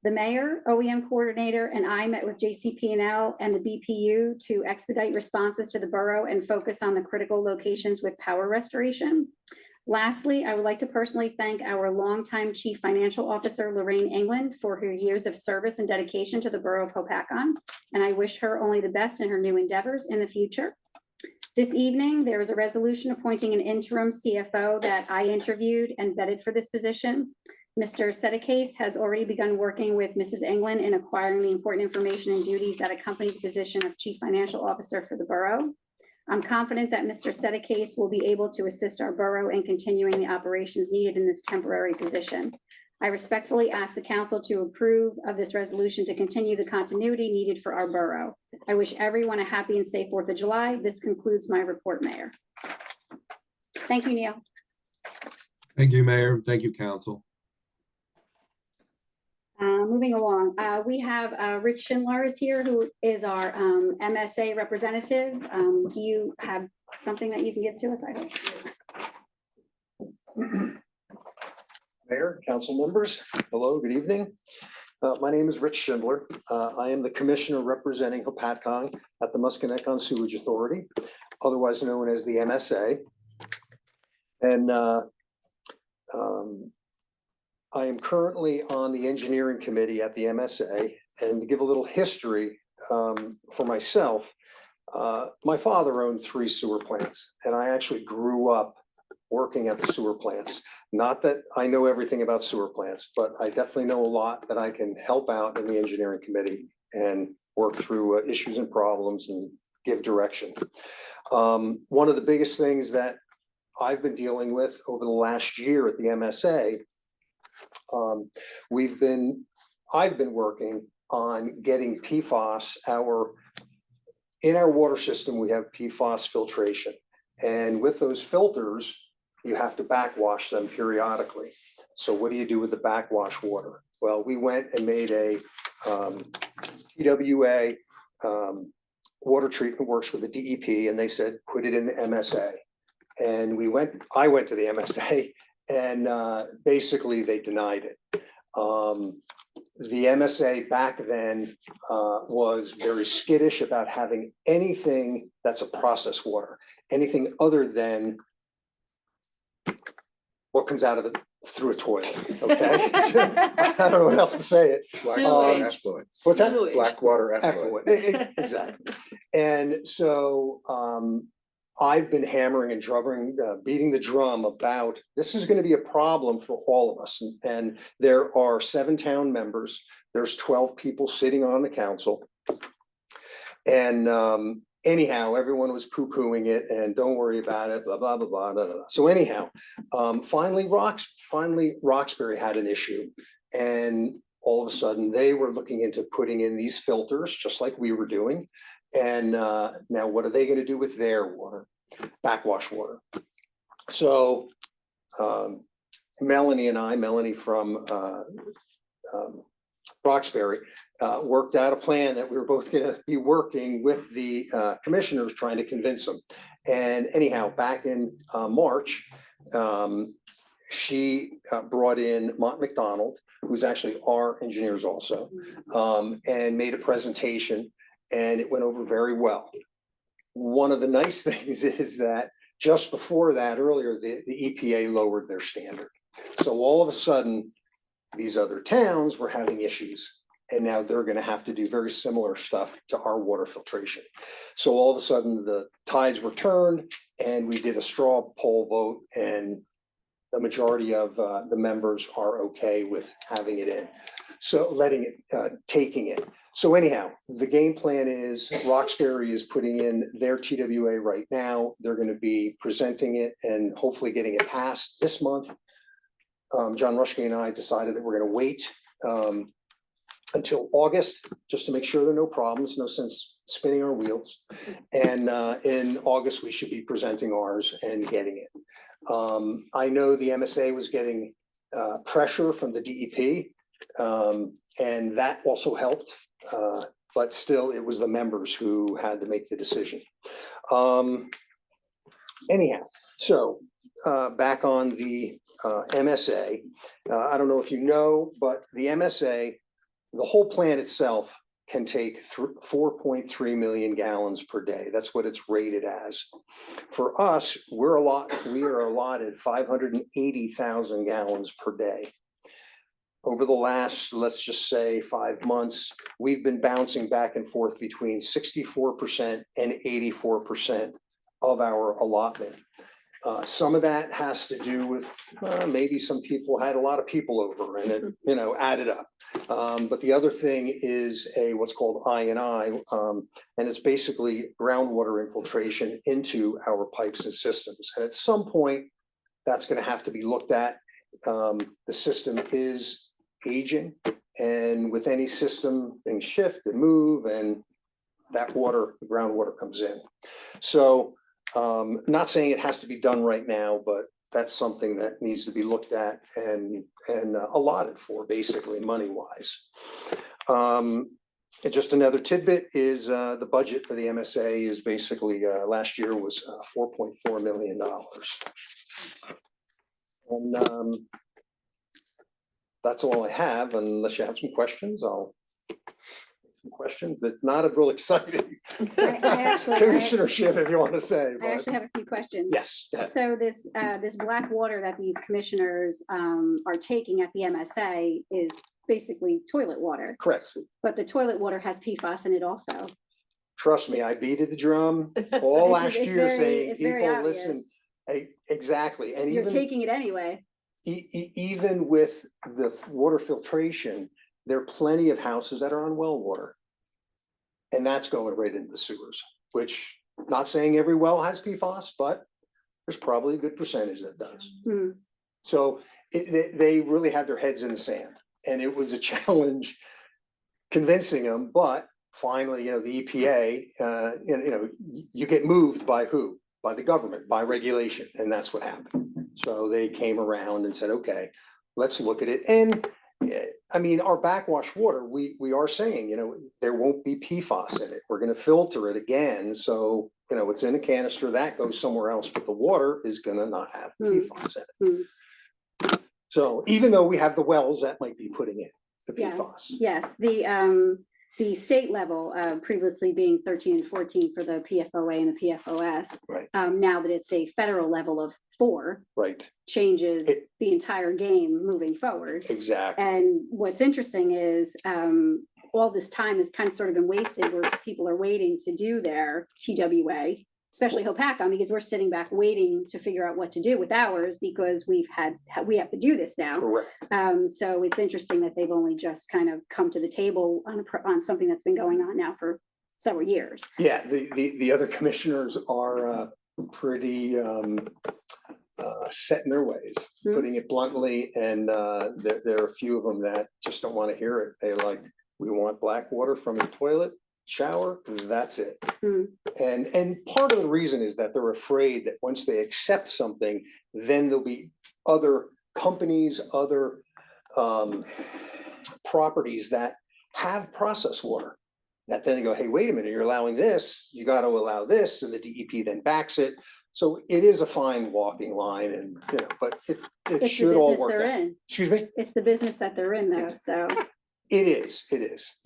The mayor, OEM coordinator, and I met with JCP&L and the BPU to expedite responses to the borough and focus on the critical locations with power restoration. Lastly, I would like to personally thank our longtime Chief Financial Officer, Lorraine England, for her years of service and dedication to the Borough of Hopakon, and I wish her only the best in her new endeavors in the future. This evening, there is a resolution appointing an interim CFO that I interviewed and vetted for this position. Mr. Sedekase has already begun working with Mrs. England in acquiring the important information and duties that accompany the position of Chief Financial Officer for the Borough. I'm confident that Mr. Sedekase will be able to assist our borough in continuing the operations needed in this temporary position. I respectfully ask the council to approve of this resolution to continue the continuity needed for our borough. I wish everyone a happy and safe 4th of July. This concludes my report, Mayor. Thank you, Neil. Thank you, Mayor. Thank you, Council. Moving along, we have Rich Schindler is here, who is our MSA representative. Do you have something that you can give to us? I hope. Mayor, council members, hello, good evening. My name is Rich Schindler. I am the commissioner representing Hopatcong at the Musconetcong Sewage Authority, otherwise known as the MSA. And I am currently on the engineering committee at the MSA. And to give a little history for myself, my father owned 3 sewer plants, and I actually grew up working at the sewer plants. Not that I know everything about sewer plants, but I definitely know a lot that I can help out in the engineering committee and work through issues and problems and give direction. One of the biggest things that I've been dealing with over the last year at the MSA, I've been working on getting PFAS, in our water system, we have PFAS filtration. And with those filters, you have to backwash them periodically. So what do you do with the backwash water? Well, we went and made a TWA water treatment works with the DEP, and they said, put it in the MSA. And I went to the MSA, and basically they denied it. the MSA back then was very skittish about having anything that's a processed water, anything other than what comes out of it through a toilet, okay? I don't know what else to say it. Sewage. Effluent. What's that? Sewage. Blackwater effluent. Exactly. And so I've been hammering and drumming, beating the drum about, this is gonna be a problem for all of us. And there are 7 town members, there's 12 people sitting on the council. And anyhow, everyone was poo-pooing it and don't worry about it, blah, blah, blah, blah, blah, blah. So anyhow, finally Roxbury had an issue. And all of a sudden, they were looking into putting in these filters, just like we were doing. And now what are they gonna do with their water? Backwash water. So Melanie from Roxbury worked out a plan that we were both gonna be working with the commissioners, trying to convince them. And anyhow, back in March, she brought in Mont McDonald, who's actually our engineers also, and made a presentation, and it went over very well. One of the nice things is that just before that, earlier, the EPA lowered their standard. So all of a sudden, these other towns were having issues, and now they're gonna have to do very similar stuff to our water filtration. So all of a sudden, the tides were turned, and we did a straw poll vote, and the majority of the members are okay with having it in. So taking it. So anyhow, the game plan is Roxbury is putting in their TWA right now. They're gonna be presenting it and hopefully getting it passed this month. John Rushke and I decided that we're gonna wait until August, just to make sure there are no problems, no sense spinning our wheels. And in August, we should be presenting ours and getting it. I know the MSA was getting pressure from the DEP, and that also helped. But still, it was the members who had to make the decision. Anyhow, so back on the MSA, I don't know if you know, but the MSA, the whole plant itself can take 4.3 million gallons per day. That's what it's rated as. For us, we are allotted 580,000 gallons per day. Over the last, let's just say 5 months, we've been bouncing back and forth between 64% and 84% of our allotment. Some of that has to do with maybe some people had a lot of people over and it, added up. But the other thing is what's called I&I, and it's basically groundwater infiltration into our pipes and systems. And at some point, that's going to have to be looked at. The system is aging, and with any system, things shift and move, and that water, the groundwater comes in. So not saying it has to be done right now, but that's something that needs to be looked at and allotted for, basically money-wise. And just another tidbit is the budget for the MSA is basically last year was $4.4 million. And that's all I have, unless you have some questions, questions. That's not a real exciting I actually- commissionership, if you want to say. I but- actually have a few questions. Yes. yeah. So this black water that these commissioners are taking at the MSA is basically toilet water, Correct. but the toilet water has PFAS in it also. Trust me, I beat the drum all last It's year very- saying, it's very people, listen, obvious. exactly. And You're even, taking it anyway. even with the water filtration, there are plenty of houses that are on well water. And that's going right into the sewers, which not saying every well has PFAS, but there's probably a good percentage that does. Hmm. So they really had their heads in the sand, and it was a challenge convincing them, but finally, the EPA, you get moved by who? By the government, by regulation, and that's what happened. So they came around and said, okay, let's look at it. And I mean, our backwash water, we are saying, there won't be PFAS in it. We're going to filter it again. So, it's in a canister that goes somewhere else, but the water is going to not have PFAS in it. So even though we have the wells that might be putting it, the Yes, PFAS. yes, the state level, previously being 13 and 14 for the PFOA and the PFOS. Right. Now that it's a federal level of 4, Right, changes It- the entire game moving forward. exactly. And what's interesting is, all this time has kind of sort of been wasted where people are waiting to do their TWA, especially Hopakon, because we're sitting back waiting to figure out what to do with ours because we have to do this now. Correct. So it's interesting that they've only just kind of come to the table on something that's been going on now for several years. Yeah, the other commissioners are pretty set in their ways, Hmm. putting it bluntly, and there are a few of them that just don't want to hear it. They're like, we want black water from the toilet, shower, that's it. Hmm. And part of the reason is that they're afraid that once they accept something, then there'll be other companies, other properties that have processed water. That then they go, hey, wait a minute, you're allowing this, you got to allow this, and the DEP then backs it. So it is a fine walking line, and, you know, but it It's the should all business work they're out. in. Excuse me? It's the business that they're in though, so It is.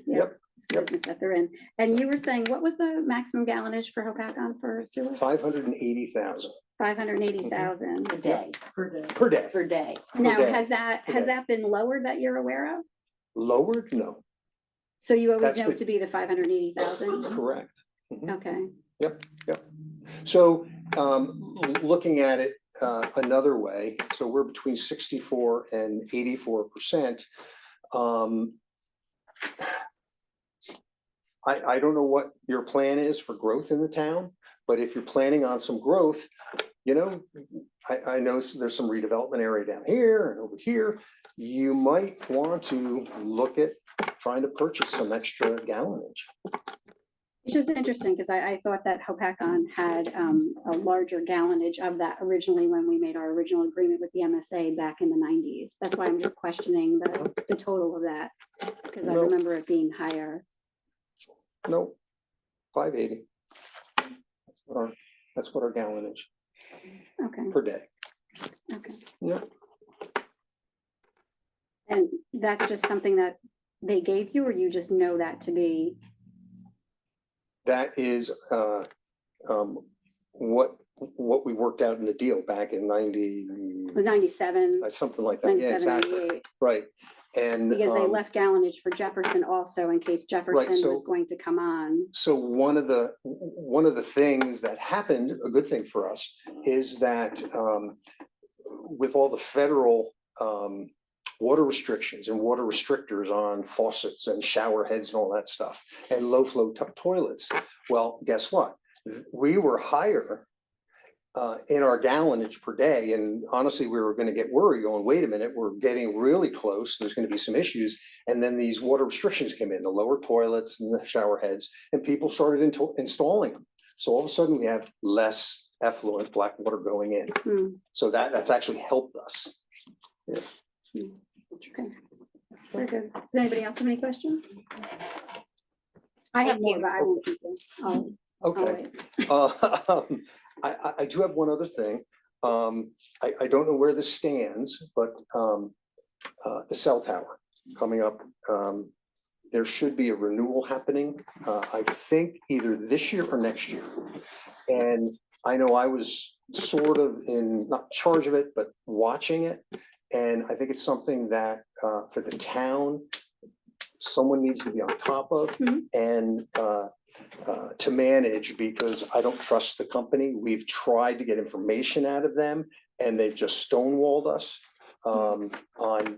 Yeah. Yep, it's the Yep. business that they're in. And you were saying, what was the maximum gallonage for Hopakon for sewer? 580,000 580,000. Per day, Per day. per day. per day. Now, day. has Per day. been lowered that you're aware of? Lowered? No, So you always That's know been- it to be the 580,000? correct. Okay, Yep. So looking at it another way, so we're between 64 and 84%. I don't know what your plan is for growth in the town, but if you're planning on some growth, you know, I know there's some redevelopment area down here and over here. You might want to look at trying to purchase some extra gallonage. it's just interesting because I thought that Hopakon had a larger gallonage of that originally when we made our original agreement with the MSA back in the 90s. That's why I'm just questioning the total of that, because I No. remember it being higher. Nope, 580. That's what our gallonage Okay, per day. okay. Yeah. And that's just something that they gave you, or you just know that to be? That is what we worked out in the deal back in 90, It was 97, something like that. Yeah, 97, exactly. 98, Right. And because they left gallonage for Jefferson also in case Jefferson so- was going to come on. so one of the things that happened, a good thing for us, is that with all the federal water restrictions and water restrictors on faucets and shower heads and all that stuff, and low flow toilets, well, guess what? We were higher in our gallonage per day, and honestly, we were gonna get worried, going, wait a minute, we're getting really close, there's gonna be some issues. And then these water restrictions came in, the lower toilets and the shower heads, and people started installing them. So all of a sudden, we have less effluent black water going in. Hmm, So that's actually helped us. okay. Very good. Does anybody else have any questions? I have Thank more, you. but I won't keep them. I'll Okay. wait. I do have one other thing. I don't know where this stands, but the cell tower coming up, there should be a renewal happening, I think either this year or next year. And I know I was sort of not charge of it, but watching it. And I think it's something that for the town, someone needs to be on top of Mhm. and to manage, because I don't trust the company. We've tried to get information out of them and they've just stonewalled us on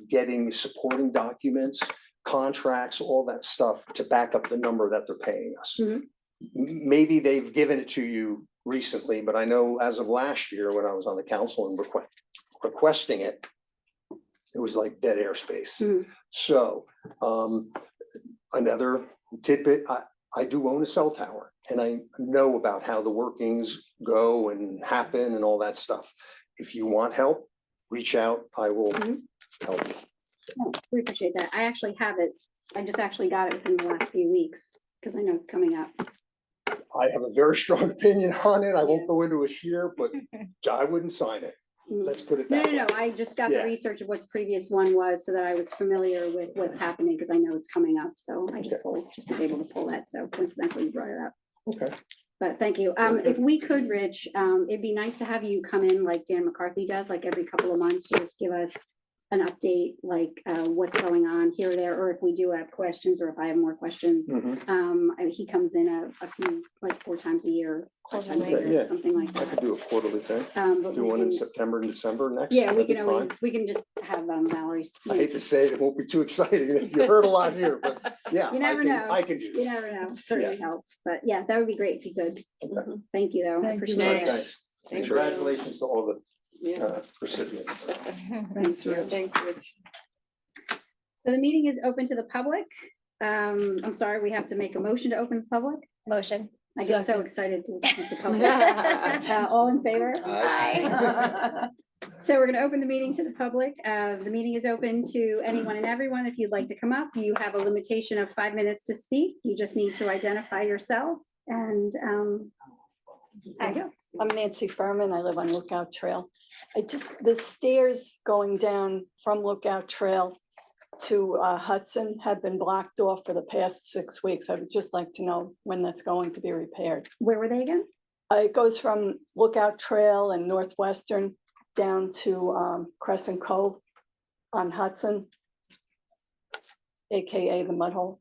getting supporting documents, contracts, all that stuff to back up the number that they're paying us. Mhm. Maybe they've given it to you recently, but I know as of last year, when I was on the council and requesting it, it was like dead airspace. Mhm. So another tidbit, I do own a cell tower and I know about how the workings go and happen and all that stuff. If you want help, reach out. I will Mhm. help you. Oh, we appreciate that. I actually have it. I just actually got it within the last few weeks because I know it's coming up. I have a very strong opinion on it. I won't go into it here, but I wouldn't sign it. Let's put it No, that way. no, no, I just got the Yeah. research of what the previous one was so that I was familiar with what's happening, because I know it's coming up, so I just was able to pull that, so coincidentally you brought it up. Okay. But thank you. If we could, Rich, it'd be nice to have you come in like Dan McCarthy does, like every couple of months, to just give us an update, like what's going on here or there, or if we do have questions, or if I have more questions. He comes in a few, like 4 times a year, 5 times a Okay, year, yeah. something like I could that. do a quarterly thing. But Do we one in can- September and December next. Yeah, we That'd be can fine. always, we can just have Valerie. I hate to say it, it won't be too exciting. You heard a lot here, but yeah. You never I can- know. I can do You that. never know, it certainly helps, but yeah, that would be great if you could. Okay. Thank you, though. I Thank you, appreciate it. Thanks. Congratulations to all the Yeah. recipients. Thanks, Rich. Thanks, Rich. So the meeting is open to the public. I'm sorry, we have to make a motion to open the public. Motion. I get so Second. excited to open the public. All in favor? Aye. So we're gonna open the meeting to the public. The meeting is open to anyone and everyone. If you'd like to come up, you have a limitation of 5 minutes to speak. You just need to identify yourself and, there you go. I'm Nancy Furman. I live on Lookout Trail. The stairs going down from Lookout Trail to Hudson have been blocked off for the past 6 weeks. I would just like to know when that's going to be repaired. Where were they again? It goes from Lookout Trail and Northwestern down to Crescent Cove on Hudson, AKA the mud hole.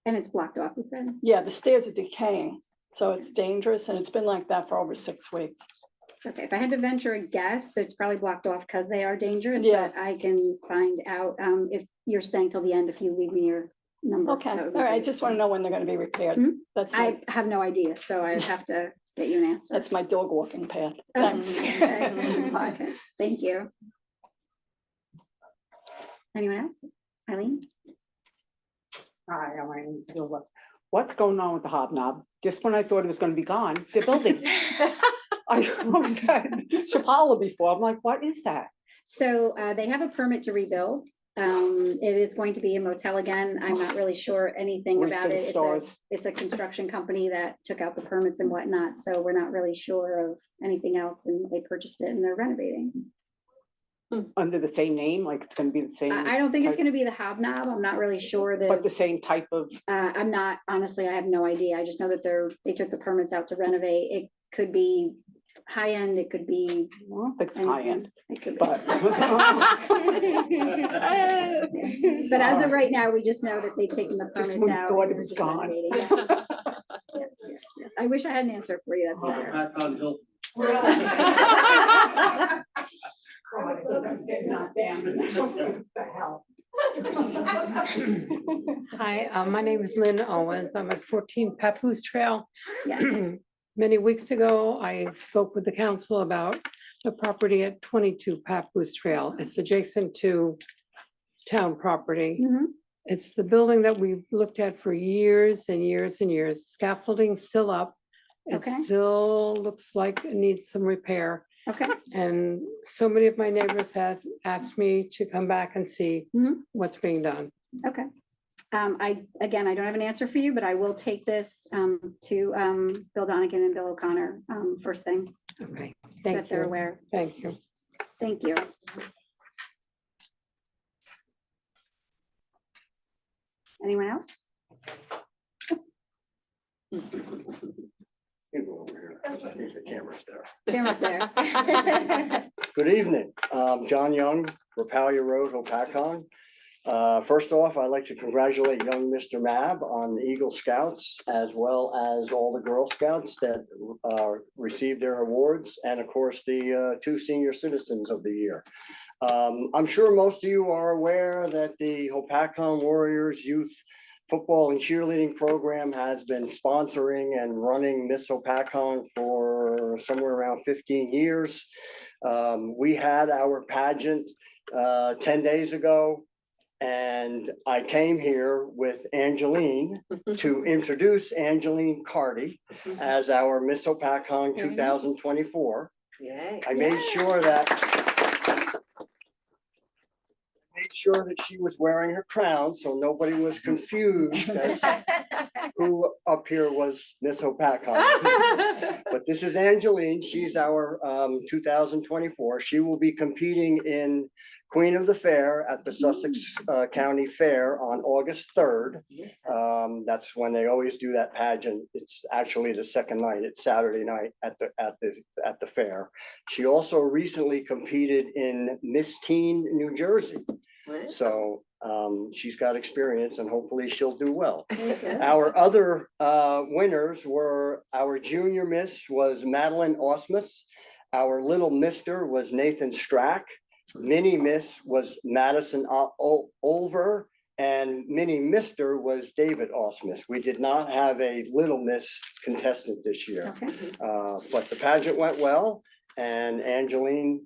And it's blocked off, you said? Yeah, the stairs are decaying, so it's dangerous, and it's been like that for over 6 weeks. Okay, if I had to venture a guess, that's probably blocked off because they are dangerous, Yeah. but I can find out, if you're staying till the end, if you leave me your number. Okay, that all would be right, I great. just want to know when they're going to be repaired. Mhm. That's my, I have no idea, so I have to get you an answer. that's my dog walking path. Oh, Thanks. okay. Bye. Okay, thank you. Anyone else? Eileen? Hi, Elaine. What's going on with the Hobnob? Just when I thought it was gonna be gone, they're building. I was at Chapala before. I'm like, what is that? So they have a permit to rebuild. It is going to be a motel again. I'm not really sure anything Wait about for the it. It's a, stars. it's a construction company that took out the permits and whatnot, so we're not really sure of anything else, and they purchased it and they're renovating. Under the same name, like it's gonna be the same. I don't think it's type- gonna be the Hobnob. I'm not really sure. But the There's, same type of, I'm not, honestly, I have no idea. I just know that they took the permits out to renovate. It could be high end, it could be. I don't think it's high end, It could be. but. But as of right now, we just know that they've taken the Just permits when you out. thought and it they're was just gone. renovating. Yes. Yes. I wish I had an answer for you. That's better. Hi, my name is Lynn Owens. I'm at 14 Papoose Trail. Yes. Many weeks ago, I spoke with the council about the property at 22 Papoose Trail. It's adjacent to town property. Mhm. It's the building that we've looked at for years and years and years. Scaffolding's still up. It Okay. still looks like it needs some repair. Okay, And so many of my neighbors have asked me to come back and see Mhm. what's being done. okay. Again, I don't have an answer for you, but I will take this to Bill Donegan and Bill O'Connor first thing, Okay, so thank that they're you. aware. Thank you. Thank you. Anyone else? You go over here, 'cause I think the camera's there. Camera's there. Good evening, John Young, Rapalia Road, Hopatcong. First off, I'd like to congratulate young Mr. Mab on the Eagle Scouts, as well as all the Girl Scouts that received their awards, and of course, the 2 senior citizens of the year. I'm sure most of you are aware that the Hopatcong Warriors Youth Football and Cheerleading Program has been sponsoring and running Miss Hopatcong for somewhere around 15 years. We had our pageant 10 days ago, and I came here with Angeline to introduce Angeline Cardy as our Miss Hopatcong 2024. Yay. I made sure that sure that she was wearing her crown, so nobody was confused as who up here was Miss Hopatcong. But this is Angeline. She's our 2024. She will be competing in Queen of the Fair at the Sussex County Fair on August 3rd. That's when they always do that pageant. It's actually the second night. It's Saturday night at the fair. She also recently competed in Miss Teen New Jersey. So she's got experience and hopefully she'll do well. Our other winners were, our junior miss was Madeline Osmus. Our little mister was Nathan Strack. Mini miss was Madison Olver. And mini mister was David Osmus. We did not have a little miss contestant this year. But the pageant went well, and Angeline,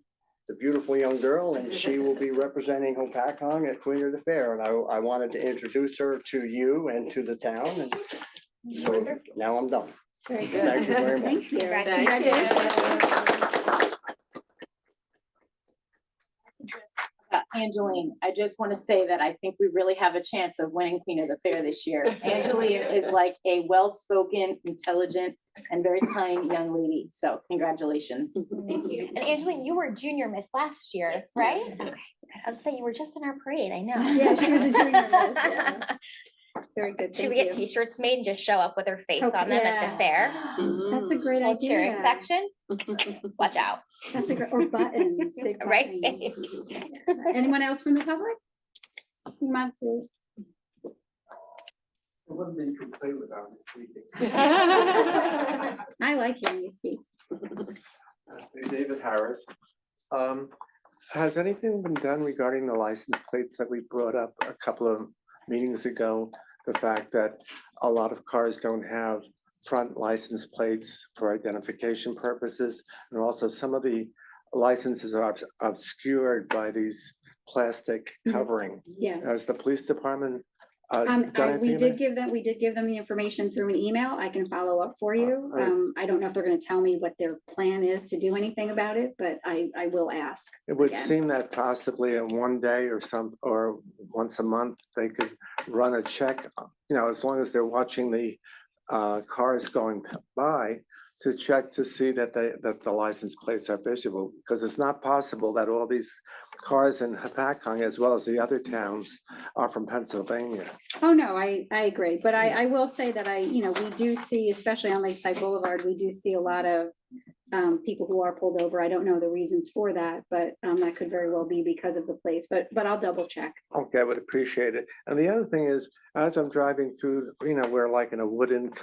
the beautiful young girl, and she will be representing Hopatcong at Queen of the Fair. And I wanted to introduce her to you and to the town. And so now I'm done. Very good. Thank you very much. Thank you. Congratulations. Angeline, I just want to say that I think we really have a chance of winning Queen of the Fair this year. Angeline is like a well-spoken, intelligent, and very kind young lady. So congratulations. Thank you. And Angeline, you were junior miss last year, right? Okay. I was saying you were just in our parade, I know. Yeah, she was a junior miss, yeah. Very good. Should we thank get you. t-shirts made and just show up with her face Okay, on them at yeah. the fair? That's a great Little cheering idea. section. Watch out. That's a great, or buttons, big Right? buttons. Anyone else from the public? Who wants to? It wasn't that you could play without me speaking. I like hearing you speak. David Harris. Has anything been done regarding the license plates that we brought up a couple of meetings ago? The fact that a lot of cars don't have front license plates for identification purposes, and also some of the licenses are obscured by these plastic covering. Yes. Has the police department done anything? We did give them the information through an email. I can follow up for you. Right. I don't know if they're gonna tell me what their plan is to do anything about it, but I will ask. It would again. seem that possibly in one day or once a month, they could run a check, as long as they're watching the cars going by, to check to see that the license plates are visible, because it's not possible that all these cars in Hopatcong, as well as the other towns, are from Pennsylvania. Oh, no, I agree, but I will say that we do see, especially on Lakeside Boulevard, we do see a lot of people who are pulled over. I don't know the reasons for that, but that could very well be because of the place, but I'll double check. Okay, I would appreciate it. And the other thing is, as I'm driving through, we're like in a wooded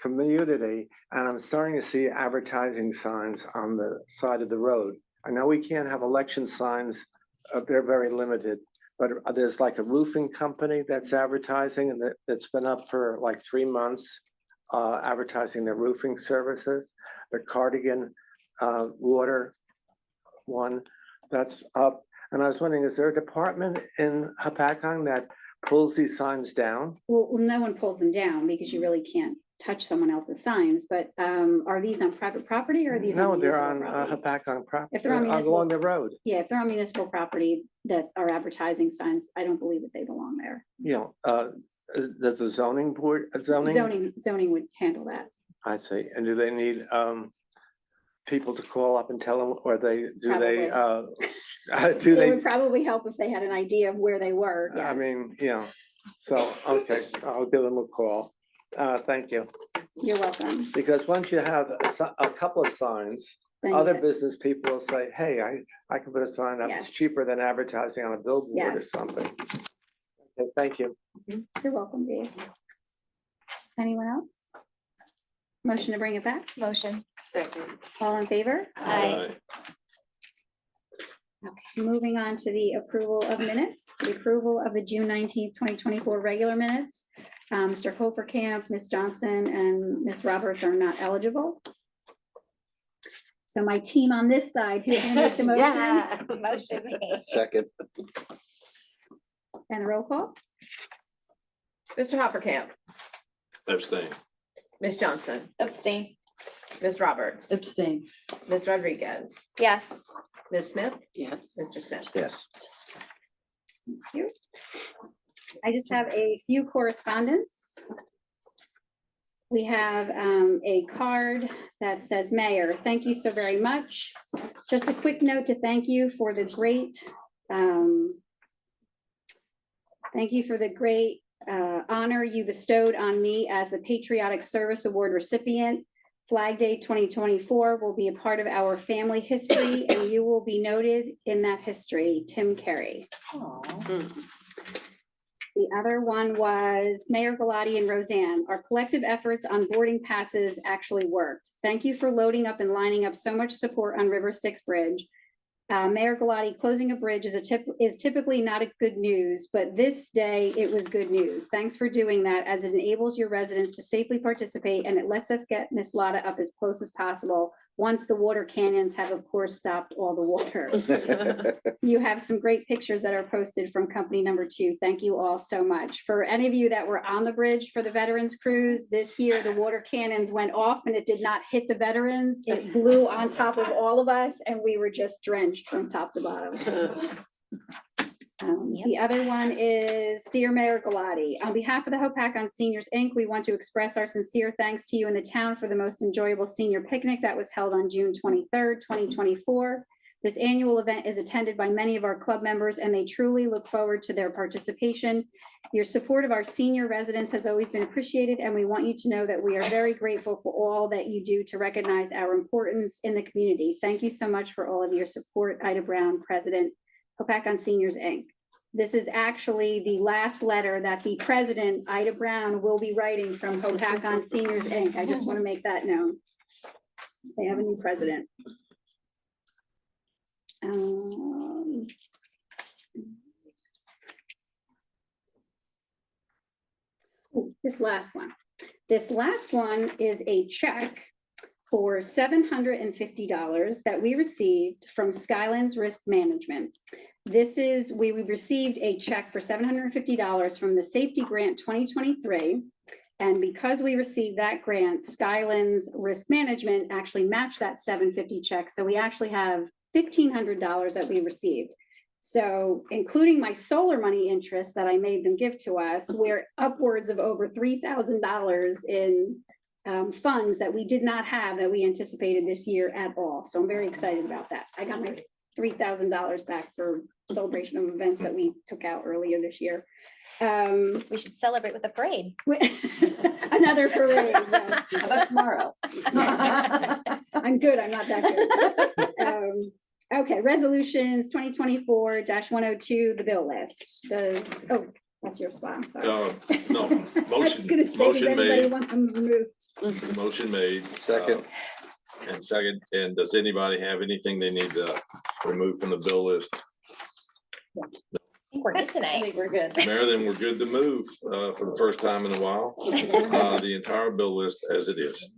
community, and I'm starting to see advertising signs on the side of the road. I know we can't have election signs, they're very limited, but there's like a roofing company that's advertising, and that's been up for like 3 months, advertising their roofing services. The Cardigan water one, that's up. And I was wondering, is there a department in Hopatcong that pulls these signs down? Well, no one pulls them down because you really can't touch someone else's signs, but are these on private property or are these? No, on they're municipal on property? Hopatcong property, If they're on municipal- along the road. Yeah, if they're on municipal property that are advertising signs, I don't believe that they belong there. Does the zoning board, Zoning would handle that. I see. And do they need people to call up and tell them, or do they? It would probably help if they had an idea of where they were. I yes. mean, so, okay, I'll give them a call. Thank you. You're welcome. Because once you have a couple of signs, Then other you- business people will say, hey, I can put a sign up. It's Yes. cheaper than advertising on a billboard or Yes. something. Okay, thank you. You're welcome, Dave. Anyone else? Motion to bring it back? Motion. Second. All in favor? Aye. Okay, moving on to the approval of minutes, the approval of the June 19th, 2024 regular minutes. Mr. Hoferkamp, Ms. Johnson, and Ms. Roberts are not eligible. So my team on this side, who's gonna make the motion? Yeah, motion made. Second. And a roll call? Mr. Hoppercamp, Abstain. Ms. Johnson, Abstain. Ms. Roberts, Abstain. Ms. Rodriguez, Yes. Ms. Smith, Yes. Mr. Smith. Yes. Thank you. I just have a few correspondence. We have a card that says, Mayor, thank you so very much. Just a quick note to thank you for the great honor you bestowed on me as the Patriotic Service Award recipient. Flag Day 2024 will be a part of our family history, and you will be noted in that history. Tim Carey. The other one was Mayor Galati and Roseanne. Our collective efforts on boarding passes actually worked. Thank you for loading up and lining up so much support on River Styx Bridge. Mayor Galati, closing a bridge is typically not a good news, but this day it was good news. Thanks for doing that, as it enables your residents to safely participate, and it lets us get Miss Lotta up as close as possible once the water cannons have, of course, stopped all the water. You have some great pictures that are posted from company number 2. Thank you all so much. For any of you that were on the bridge for the Veterans Cruise, this year the water cannons went off and it did not hit the veterans. It blew on top of all of us and we were just drenched from top to bottom. The other one is, Dear Mayor Galati, on behalf of the Hopatcon Seniors, Inc., we want to express our sincere thanks to you and the town for the most enjoyable senior picnic that was held on June 23rd, 2024. This annual event is attended by many of our club members, and they truly look forward to their participation. Your support of our senior residents has always been appreciated, and we want you to know that we are very grateful for all that you do to recognize our importance in the community. Thank you so much for all of your support. Ida Brown, President, Hopatcon Seniors, Inc. This is actually the last letter that the president, Ida Brown, will be writing from Hopatcon Seniors, Inc. I just want to make that known. They have a new president. This last one is a check for $750 that we received from Skylands Risk Management. We received a check for $750 from the Safety Grant 2023. And because we received that grant, Skylands Risk Management actually matched that $750 check. So we actually have $1,500 that we received. So including my solar money interest that I made them give to us, we're upwards of over $3,000 in funds that we did not have that we anticipated this year at all. So I'm very excited about that. I got my $3,000 back for celebration of events that we took out earlier this year. We should celebrate with a parade. Another parade. Yes. How about tomorrow? I'm good. I'm not that good. Okay, resolutions 2024-102, the bill list. That's your spot. I'm sorry. No, I was motion, gonna say, does motion anybody made, want them removed? motion made. Second. And second, and does anybody have anything they need to remove from the bill list? I think we're good tonight. We're good. Mayor, then we're good to move for the first time in a while. The entire bill list as it is.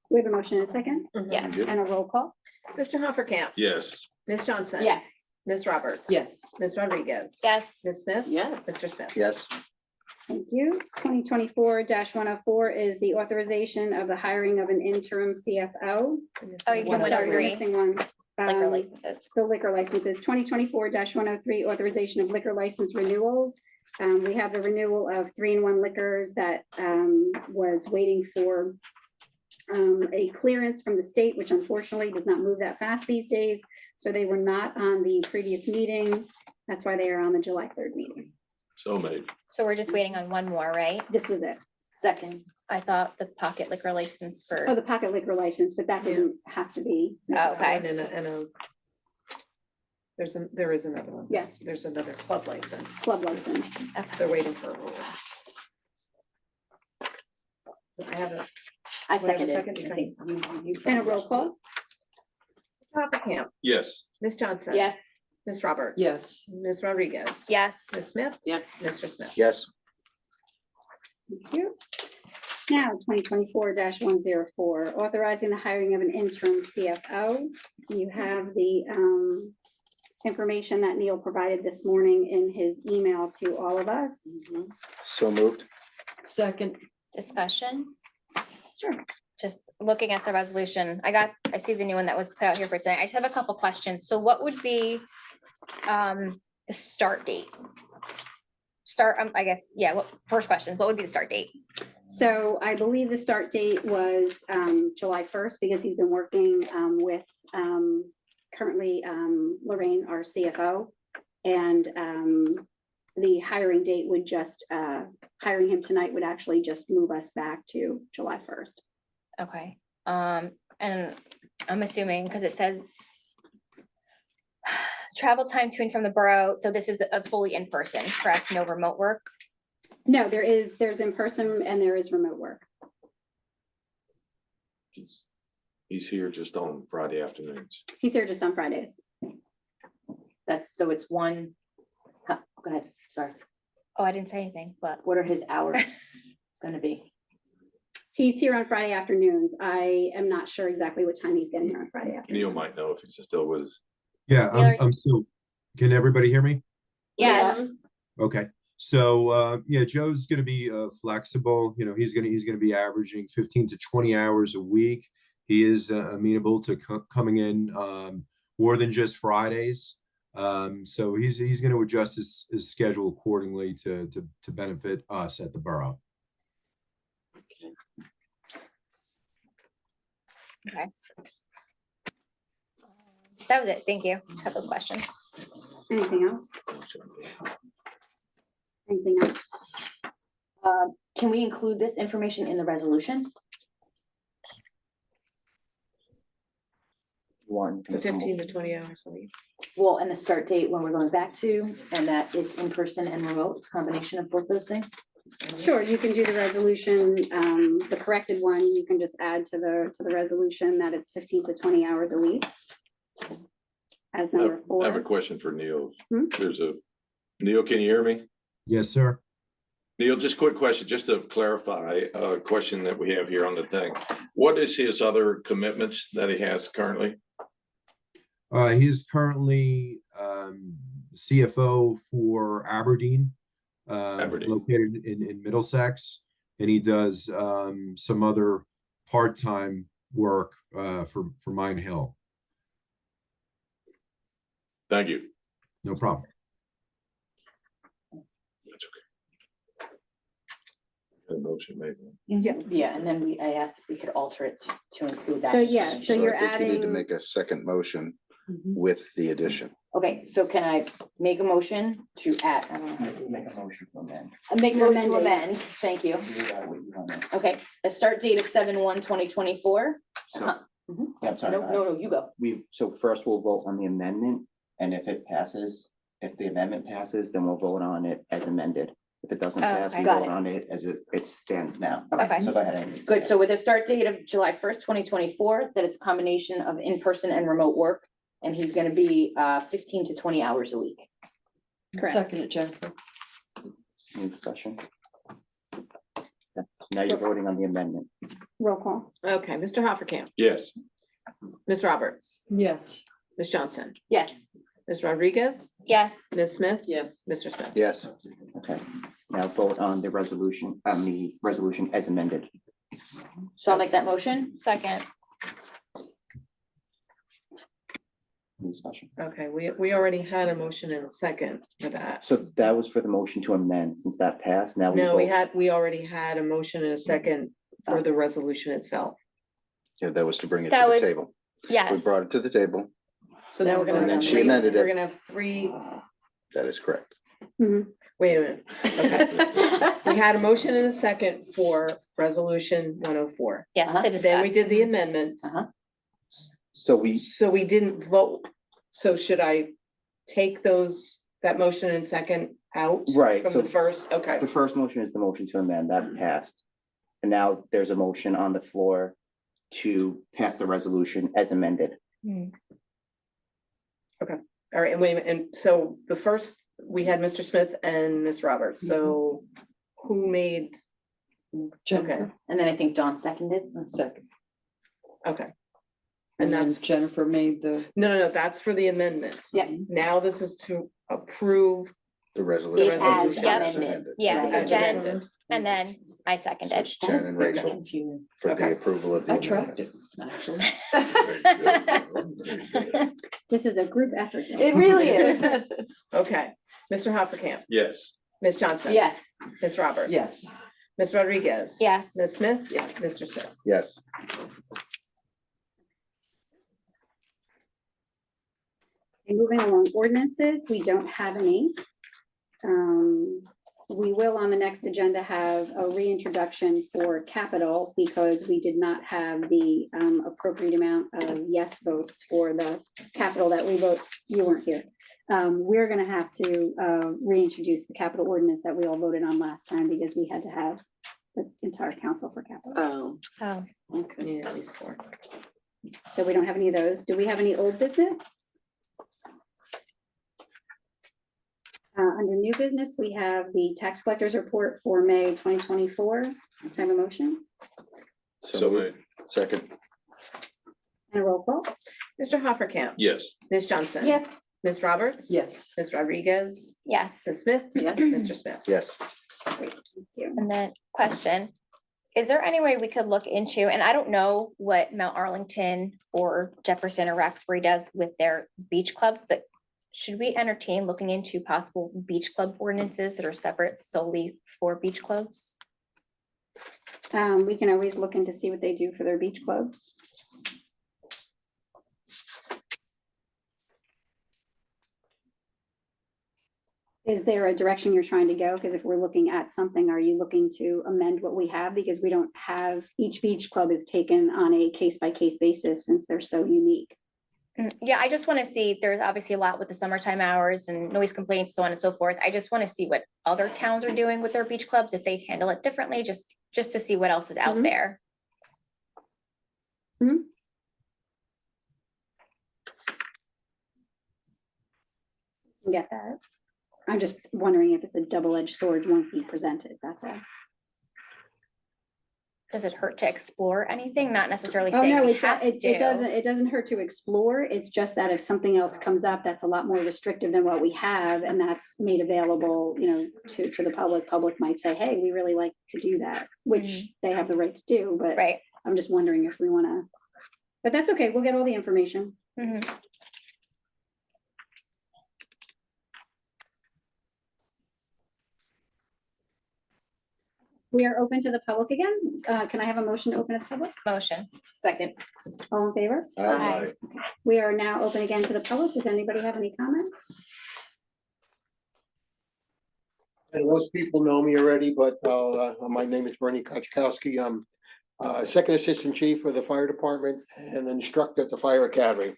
We have a motion and a second Yes. and a roll call. Mr. Hoppercamp, Yes. Ms. Johnson. Yes. Ms. Roberts. Yes. Ms. Rodriguez. Yes. Ms. Smith. Yes. Mr. Smith. Yes. Thank you. 2024-104 is the authorization of the hiring of an interim CFO. Oh, you can I'm sorry, we're 103. missing one. Liquor licenses. The liquor licenses, 2024-103, authorization of liquor license renewals. We have the renewal of 3-in-1 liquors that was waiting for a clearance from the state, which unfortunately does not move that fast these days. So they were not on the previous meeting. That's why they are on the July 3rd meeting. So made. So we're just waiting on one more, right? This was it. Second. I thought the pocket liquor license Oh, for, the pocket liquor license, but that doesn't have to be. Oh, okay. There is another one. Yes. There's another club license. Club license. They're waiting for approval. I have a. I Do I have a seconded. second? I think you- And a roll call. Hoppercamp, Yes. Ms. Johnson. Yes. Ms. Roberts. Yes. Ms. Rodriguez. yes. Ms. Smith. Yes. Mr. Smith. Yes. Thank you. Now, 2024-104, authorizing the hiring of an interim CFO. You have the information that Neil provided this morning in his email to all of us. So moved. Second. Discussion. Sure. Just looking at the resolution, I see the new one that was put out here for tonight. I just have a couple questions. So what would be the start date? I guess, yeah, first question, what would be the start date? So I believe the start date was July 1st because he's been working with currently Lorraine, our CFO. And the hiring date would just, hiring him tonight would actually just move us back to July 1st. Okay, and I'm assuming, because it says travel time to and from the borough, so this is a fully in person, correct? No remote work? No, there's in person and there is remote work. He's here just on Friday afternoons. He's here just on Fridays. So it's one, go ahead, sorry. Oh, I didn't say anything, but What are his hours gonna be? He's here on Friday afternoons. I am not sure exactly what time he's getting here on Friday afternoon. Neil might know if he's still with us. Yeah, I'm still, can everybody hear me? yes, Okay, so, yeah, Joe's gonna be, flexible, you know, he's gonna be averaging 15 to 20 hours a week. He is amenable to coming in, more than just Fridays. So he's gonna adjust his schedule accordingly to benefit us at the borough. okay. That was it, thank you, just had those questions. Anything else? Anything else? Can we include this information in the resolution? The 15 to 20 hours a week. Well, and the start date when we're going back to, and that it's in person and remote, it's a combination of both those things? Sure, you can do the resolution, the corrected one, you can just add to the resolution that it's 15 to 20 hours a week. As number I have a 4. question for Neil. Hmm? Neil, can you hear me? Yes, sir. Neil, just quick question, just to clarify a question that we have here on the thing. What is his other commitments that he has currently? He's currently CFO for Aberdeen, located in Middlesex, and he does some other part-time work for Mine Hill. Thank you. No problem. That's okay. Got a motion made. Yeah, and then I asked if we could alter it to include that. So yeah, so you're I think you need to adding, make a second motion with the addition. Okay, so can I make a motion to add? Make a motion for that. Make a motion to Amending. amend, thank you. Okay, a start date of 7/1/2024. So, yeah, I'm sorry. No, you go. So first we'll vote on the amendment, and if it passes, if the amendment passes, then we'll vote on it as amended. If it doesn't pass, Okay. we Got vote it. on it as it stands now. Okay. So go ahead. Amy. Good, so with a start date of July 1st, 2024, that it's a combination of in-person and remote work, and he's gonna be 15 to 20 hours a week. Correct. Second it, Jennifer. Any discussion? Okay, so now you're voting on the amendment. roll call. Okay, Mr. Hoppercamp, Yes. Ms. Roberts, Yes, Ms. Johnson, Yes, Ms. Rodriguez, Yes, Ms. Smith, Yes. Mr. Smith. Yes, Okay, now vote on the resolution as amended. so I'll make that motion. second, Any discussion? Okay, we already had a motion and a second for that. So that was for the motion to amend, since that passed, now we No, vote. we already had a motion and a second for the resolution itself. yeah, that was to bring it That to the was- table. We yes, brought it to the table. So now we're gonna And then have she three, amended we're it. gonna have three, That is correct. wait a minute. Okay. We had a motion and a second for resolution 104. yes, Uh-huh. to Then we discuss. did the amendment. So we, So we didn't vote. So should I take that motion and second out? Right, From so the first, okay. the first motion is the motion to amend, that passed. And now there's a motion on the floor to pass the resolution as amended. All right, and wait a minute, and so the first, we had Mr. Smith and Ms. Roberts, so who made? Okay, Jennifer. And then I think Dawn seconded. Second. okay. And And then that's, Jennifer made the, no, that's for the amendment. Yeah. Now this is to approve. The resolution. It has as amended. amended. Yeah, With so the Jen- amendment. and then I seconded. Jen and Rachel for the Okay. approval of the I amendment. tracked it. actually. This is a group effort. It really is. Okay, Mr. Hoppercamp, Yes. Ms. Johnson. Yes. Ms. Roberts. Yes. Ms. Rodriguez. Yes. Ms. Smith. Yes. Mr. Smith. Yes. And moving along ordinances, we don't have any. We will on the next agenda have a reintroduction for capital because we did not have the appropriate amount of yes votes for the capital that we vote. You weren't here. We're gonna have to reintroduce the capital ordinance that we all voted on last time because we had to have the entire council for capital. Oh, Oh, okay. Yeah, at least 4. So we don't have any of those. Do we have any old business? Under new business, we have the tax collector's report for May 2024. Can I have a motion So moved. Second. and a roll call? Mr. Hoppercamp. Yes. Ms. Johnson. Yes. Ms. Roberts. Yes. Ms. Rodriguez. yes. Ms. Smith. Yes. Mr. Smith. Yes. Great, thank you. And then question, is there any way we could look into, and I don't know what Mount Arlington or Jefferson or Roxbury does with their beach clubs, but should we entertain looking into possible beach club ordinances that are separate solely for beach clubs? We can always look into see what they do for their beach clubs. Is there a direction you're trying to go? Because if we're looking at something, are you looking to amend what we have? Because we don't have, each beach club is taken on a case-by-case basis since they're so unique. Yeah, I just want to see, there's obviously a lot with the summertime hours and noise complaints, so on and so forth. I just want to see what other towns are doing with their beach clubs, if they handle it differently, just to see what else is out Mhm. there. Get that. I'm just wondering if it's a double-edged sword once you present it, that's all. Does it hurt to explore anything? Not necessarily Oh, saying no, we it, have it to. doesn't hurt to explore. It's just that if something else comes up, that's a lot more restrictive than what we have, and that's made available, you know, to the public might say, hey, we really like to do that, which they have the right to do, but Right. I'm just wondering if we wanna, but that's okay, we'll get all the information. Mhm. We are open to the public again. Can I have a motion to open to the public? Motion. Second. All in favor? Aye. We are now open again to the public. Does anybody have any comment? And most people know me already, but my name is Bernie Kochkowski. I'm Second Assistant Chief of the Fire Department and instructor at the Fire Academy.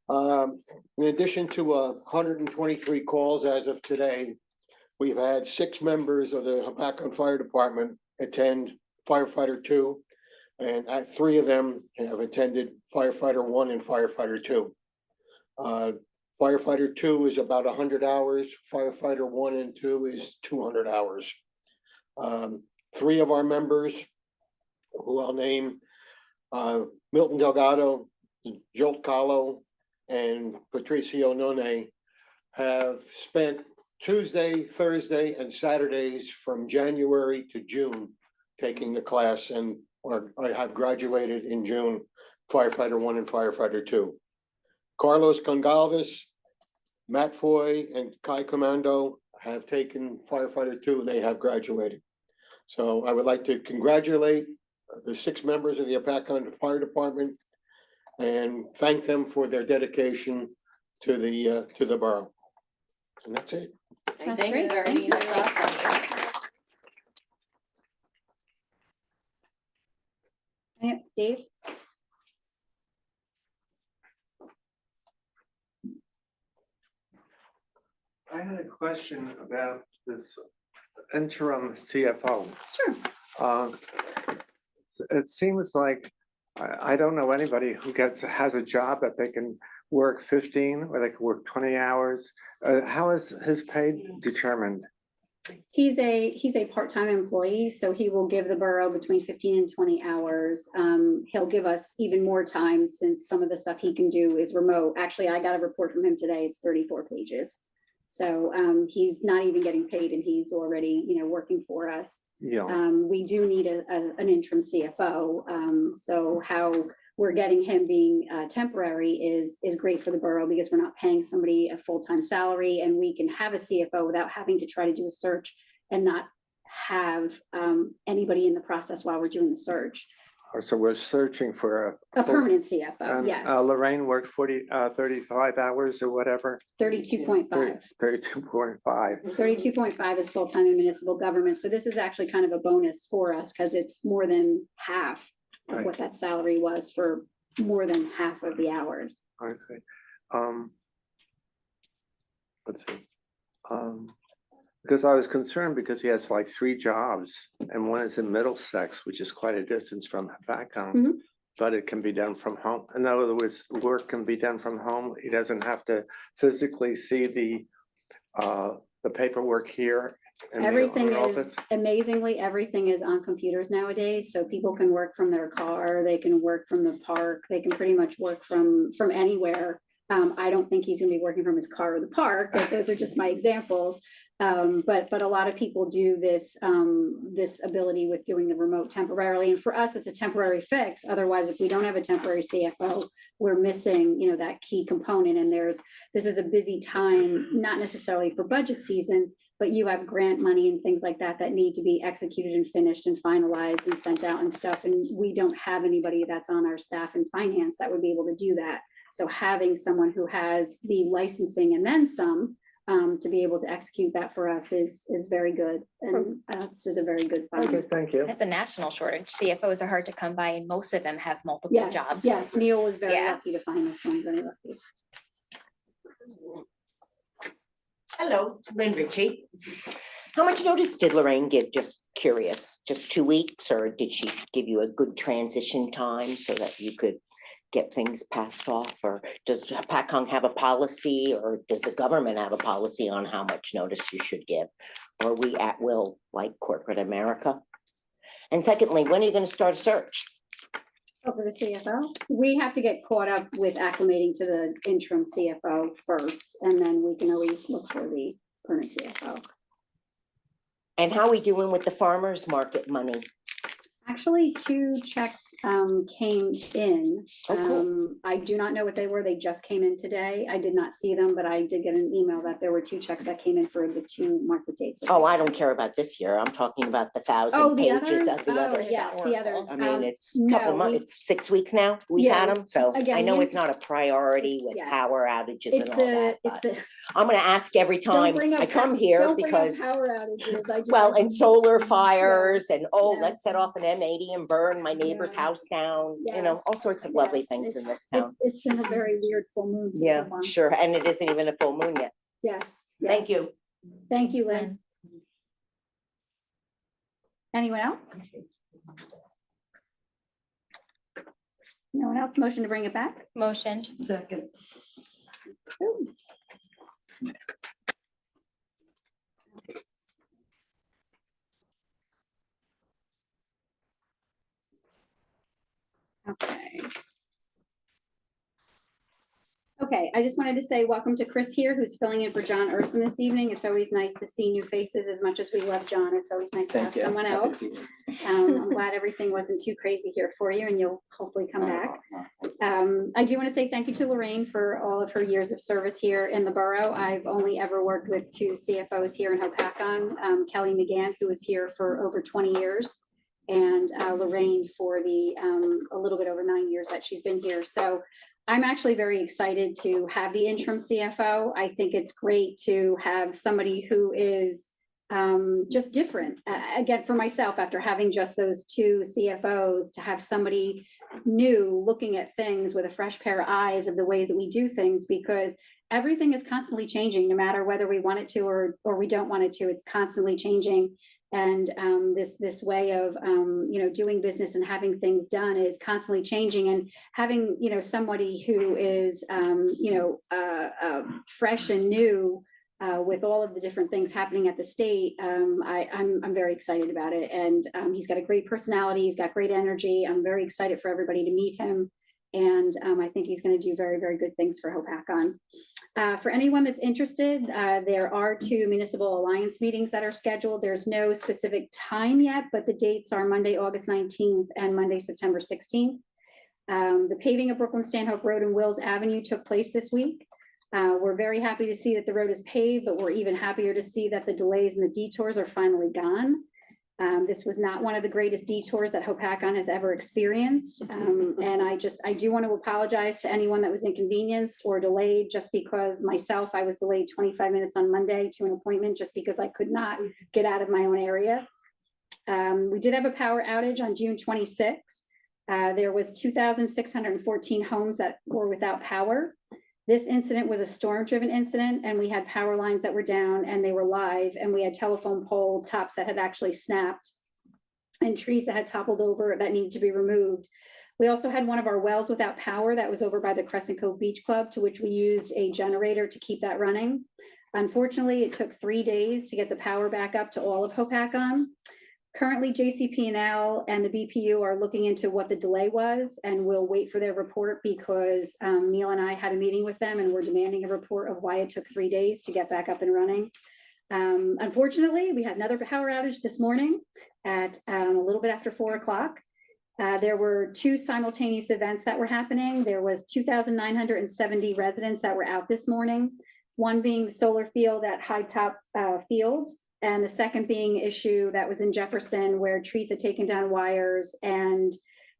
In addition to 123 calls as of today, we've had 6 members of the Hopatcong Fire Department attend Firefighter 2, and 3 of them have attended Firefighter 1 and Firefighter 2. Firefighter 2 is about 100 hours, Firefighter 1 and 2 is 200 hours. 3 of our members, who I'll name, Milton Delgado, Jolt Kahlo, and Patricio None, have spent Tuesday, Thursday, and Saturdays from January to June taking the class, and I have graduated in June, Firefighter 1 and Firefighter 2. Carlos Gongalves, Matt Foy, and Kai Commando have taken Firefighter 2, and they have graduated. So I would like to congratulate the 6 members of the Hopatcong Fire Department and thank them for their dedication to the borough. And that's it. That's Thank you, great. Bernie. Thank you. That's awesome. Yeah, Dave? I had a question about this interim CFO. Sure. It seems like, I don't know anybody who has a job that they can work 15 or they can work 20 hours. How is his pay determined? He's a part-time employee, so he will give the borough between 15 and 20 hours. He'll give us even more time since some of the stuff he can do is remote. Actually, I got a report from him today. It's 34 pages. So he's not even getting paid and he's already, you know, working for us. Yeah. We do need an interim CFO. So how we're getting him being temporary is great for the borough because we're not paying somebody a full-time salary and we can have a CFO without having to try to do a search and not have anybody in the process while we're doing the search. So we're searching for A permanent CFO, and, yes, Lorraine worked 35 hours or whatever. 32.5. 32.5. 32.5 is full-time in municipal government. So this is actually kind of a bonus for us because it's more than half of Right. what that salary was for more than half of the hours. Okay. Let's see. Because I was concerned because he has like 3 jobs and one is in Middlesex, which is quite a distance from Bacon. Mhm. But it can be done from home. In other words, work can be done from home. He doesn't have to physically see the paperwork here. in the Everything is, office. amazingly, everything is on computers nowadays. So people can work from their car, they can work from the park, they can pretty much work from anywhere. I don't think he's gonna be working from his car or the park, but those are just my examples. But a lot of people do this, this ability with doing the remote temporarily. And for us, it's a temporary fix. Otherwise, if we don't have a temporary CFO, we're missing, you know, that key component. And this is a busy time, not necessarily for budget season, but you have grant money and things like that that need to be executed and finished and finalized and sent out and stuff. And we don't have anybody that's on our staff in finance that would be able to do that. So having someone who has the licensing and then some, to be able to execute that for us is very good. And this is a very good Okay, find. thank you. It's a national shortage. CFOs are hard to come by and most of them have multiple Yes, jobs. yes, Neil was very Yeah. lucky to find this one, very lucky. Hello, Lynn Ritchie. How much notice did Lorraine give? Just curious, just 2 weeks, or did she give you a good transition time so that you could get things passed off? Or does PACON have a policy, or does the government have a policy on how much notice you should give? Or are we at will like corporate America? And secondly, when are you gonna start a search? Oh, for the CFO, we have to get caught up with acclimating to the interim CFO first, and then we can always look for the permanent CFO. And how are we doing with the farmer's market money? Actually, 2 checks came in. Oh, cool. I do not know what they were. They just came in today. I did not see them, but I did get an email that there were 2 checks that came in for the 2 market dates. Oh, I don't care about this year. I'm talking about the 1,000 Oh, the pages others? of the Oh, others. yes, the others. I mean, it's a no, couple months, we- it's 6 weeks now. We've Yeah, had them, so again, I know the it's not a priority with Yes. power outages It's and all that. it's but the. I'm gonna ask every Don't time bring up I come pow- here don't bring up because, Power outages. I just. well, I and just- solar fires and, Yes, oh, yes. let's set off an M80 and burn my neighbor's Yes. house down, you know, Yes, all sorts of lovely yes, things in it's- this town. It's been a very weird full moon. for Yeah, someone. sure, and it isn't even a full moon yet. Yes. Thank yes. you. Thank you, Lynn. Anyone else? No one else? Motion to bring it back? Motion. Second. Okay. Okay, I just wanted to say welcome to Chris here, who's filling in for John Urson this evening. It's always nice to see new faces as much as we love John. It's always nice to have someone else. I'm glad everything wasn't too crazy here for you and you'll hopefully come back. I do want to say thank you to Lorraine for all of her years of service here in the borough. I've only ever worked with 2 CFOs here in Hopatcong, Kelly McGann, who was here for over 20 years, and Lorraine for the a little bit over 9 years that she's been here. So I'm actually very excited to have the interim CFO. I think it's great to have somebody who is just different. Again, for myself, after having just those 2 CFOs, to have somebody new looking at things with a fresh pair of eyes of the way that we do things, because everything is constantly changing, no matter whether we want it to or we don't want it to, it's constantly changing. And this way of doing business and having things done is constantly changing, and having somebody who is fresh and new with all of the different things happening at the state. I'm very excited about it, and he's got a great personality. He's got great energy. I'm very excited for everybody to meet him, and I think he's going to do very, very good things for Hopatcong. For anyone that's interested, there are 2 municipal alliance meetings that are scheduled. There's no specific time yet, but the dates are Monday, August 19th and Monday, September 16th. The paving of Brooklyn Stanhope Road and Wills Avenue took place this week. We're very happy to see that the road is paved, but we're even happier to see that the delays and the detours are finally gone. This was not one of the greatest detours that Hopakon has ever experienced. And I do want to apologize to anyone that was inconvenienced or delayed, just because myself, I was delayed 25 minutes on Monday to an appointment just because I could not get out of my own area. We did have a power outage on June 26th. There was 2,614 homes that were without power. This incident was a storm-driven incident, and we had power lines that were down and they were live, and we had telephone pole tops that had actually snapped and trees that had toppled over that needed to be removed. We also had one of our wells without power that was over by the Crescent Cove Beach Club, to which we used a generator to keep that running. Unfortunately, it took 3 days to get the power back up to all of Hopakon. Currently, JCP&L and the BPU are looking into what the delay was, and we'll wait for their report because Neil and I had a meeting with them and we're demanding a report of why it took 3 days to get back up and running. Unfortunately, we had another power outage this morning at a little bit after 4 o'clock. There were 2 simultaneous events that were happening. There was 2,970 residents that were out this morning, one being the solar field at High Top Field, and the second being issue that was in Jefferson where trees had taken down wires, and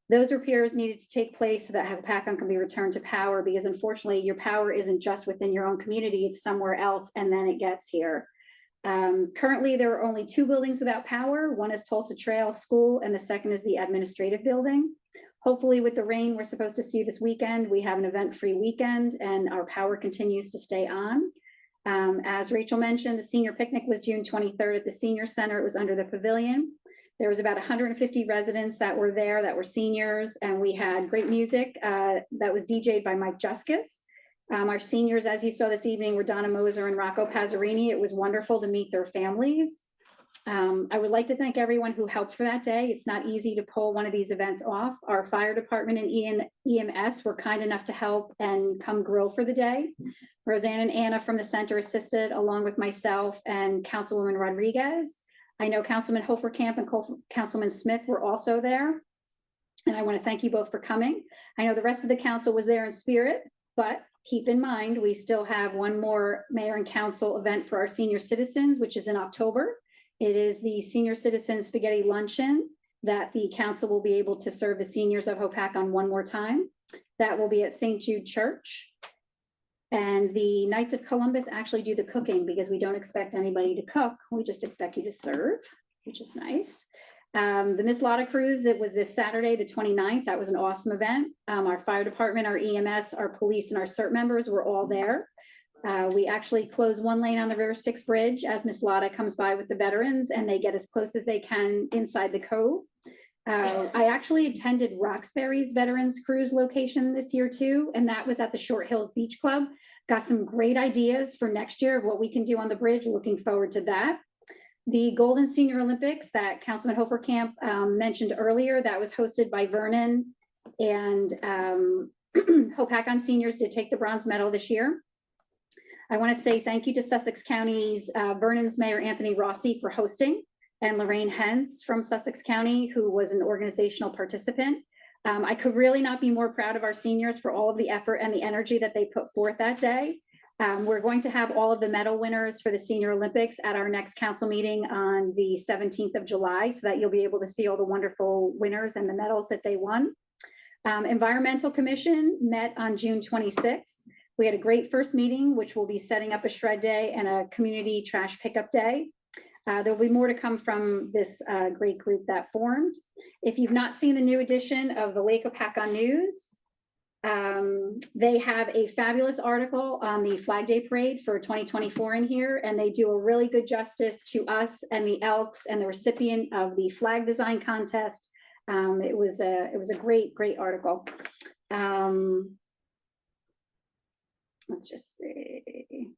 those repairs needed to take place so that Hopakon can be returned to power, because unfortunately your power isn't just within your own community, it's somewhere else and then it gets here. Currently there are only 2 buildings without power. One is Tulsa Trail School and the second is the administrative building. Hopefully with the rain we're supposed to see this weekend, we have an event-free weekend and our power continues to stay on. As Rachel mentioned, the senior picnic was June 23rd at the senior center. It was under the pavilion. There was about 150 residents that were there that were seniors, and we had great music that was DJ'd by Mike Juskis. Our seniors, as you saw this evening, were Donna Moser and Rocco Pazzarini. It was wonderful to meet their families. I would like to thank everyone who helped for that day. It's not easy to pull one of these events off. Our fire department and EMS were kind enough to help and come grill for the day. Roseanne and Anna from the center assisted, along with myself and Councilwoman Rodriguez. I know Councilman Hoferkamp and Councilman Smith were also there. And I want to thank you both for coming. I know the rest of the council was there in spirit, but keep in mind, we still have one more mayor and council event for our senior citizens, which is in October. It is the Senior Citizen Spaghetti Luncheon that the council will be able to serve the seniors of Hopakon one more time. That will be at St. Jude Church. And the Knights of Columbus actually do the cooking because we don't expect anybody to cook. We just expect you to serve, which is nice. The Miss Lotta Cruise that was this Saturday, the 29th, that was an awesome event. Our fire department, our EMS, our police, and our CERT members were all there. We actually closed one lane on the River Styx Bridge as Miss Lotta comes by with the veterans, and they get as close as they can inside the cove. I actually attended Roxbury's Veterans Cruise location this year too, and that was at the Short Hills Beach Club. Got some great ideas for next year of what we can do on the bridge. Looking forward to that. The Golden Senior Olympics that Councilman Hoferkamp mentioned earlier, that was hosted by Vernon, and Hopakon seniors did take the bronze medal this year. I want to say thank you to Sussex County's Vernon's Mayor Anthony Rossi for hosting, and Lorraine Hentz from Sussex County, who was an organizational participant. I could really not be more proud of our seniors for all of the effort and the energy that they put forth that day. We're going to have all of the medal winners for the Senior Olympics at our next council meeting on the 17th of July, so that you'll be able to see all the wonderful winners and the medals that they won. Environmental Commission met on June 26th. We had a great first meeting, which will be setting up a shred day and a community trash pickup day. There'll be more to come from this great group that formed. If you've not seen the new edition of the Lake Hopakon News, they have a fabulous article on the Flag Day Parade for 2024 in here, and they do a really good justice to us and the Elks and the recipient of the flag design contest. It was a great article. Let's just see.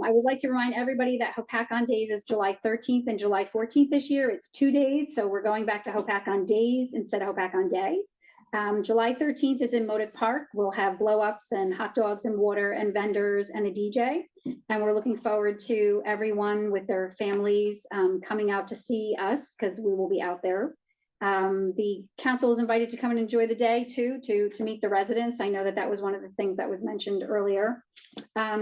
I would like to remind everybody that Hopakon Days is July 13th and July 14th this year. It's 2 days, so we're going back to Hopakon Days instead of Hopakon Day. July 13th is in Modoc Park. We'll have blow-ups and hot dogs and water and vendors and a DJ. And we're looking forward to everyone with their families coming out to see us because we will be out there. The council is invited to come and enjoy the day too, to meet the residents. I know that that was one of the things that was mentioned earlier.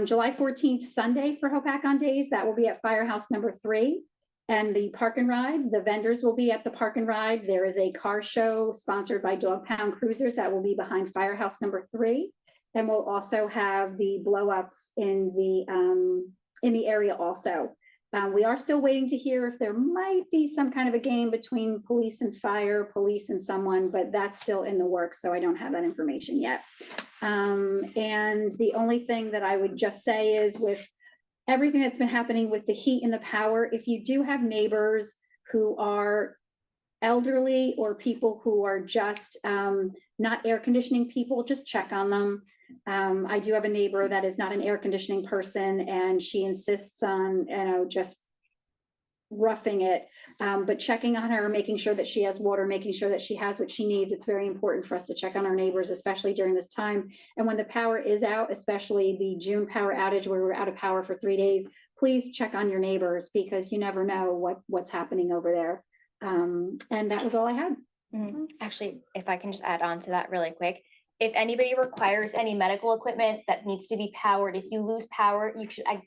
July 14th, Sunday for Hopakon Days, that will be at Firehouse number 3. And the Park and Ride, the vendors will be at the Park and Ride. There is a car show sponsored by Dog Pound Cruisers that will be behind Firehouse number 3. And we'll also have the blow ups in the area also. We are still waiting to hear if there might be some kind of a game between police and fire, police and someone, but that's still in the works, so I don't have that information yet. And the only thing that I would just say is with everything that's been happening with the heat and the power, if you do have neighbors who are elderly or people who are just not air conditioning people, just check on them. I do have a neighbor that is not an air conditioning person and she insists on, just roughing it, but checking on her, making sure that she has water, making sure that she has what she needs. It's very important for us to check on our neighbors, especially during this time. And when the power is out, especially the June power outage where we're out of power for 3 days, please check on your neighbors because you never know what's happening over there. And that was all I had. Actually, if I can just add on to that really quick. If anybody requires any medical equipment that needs to be powered, if you lose power, I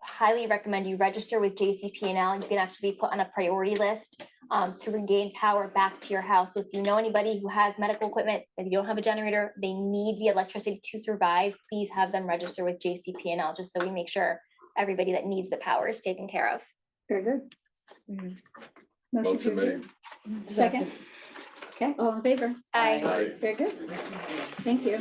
highly recommend you register with JCP&L. You can actually be put on a priority list to regain power back to your house. So if you know anybody who has medical equipment, if you don't have a generator, they need the electricity to survive, please have them register with JCP&L, just so we make sure everybody that needs the power is taken care of. Very good. Motion made. Second. Okay, all in favor? Aye. Aye. Very good. Thank you.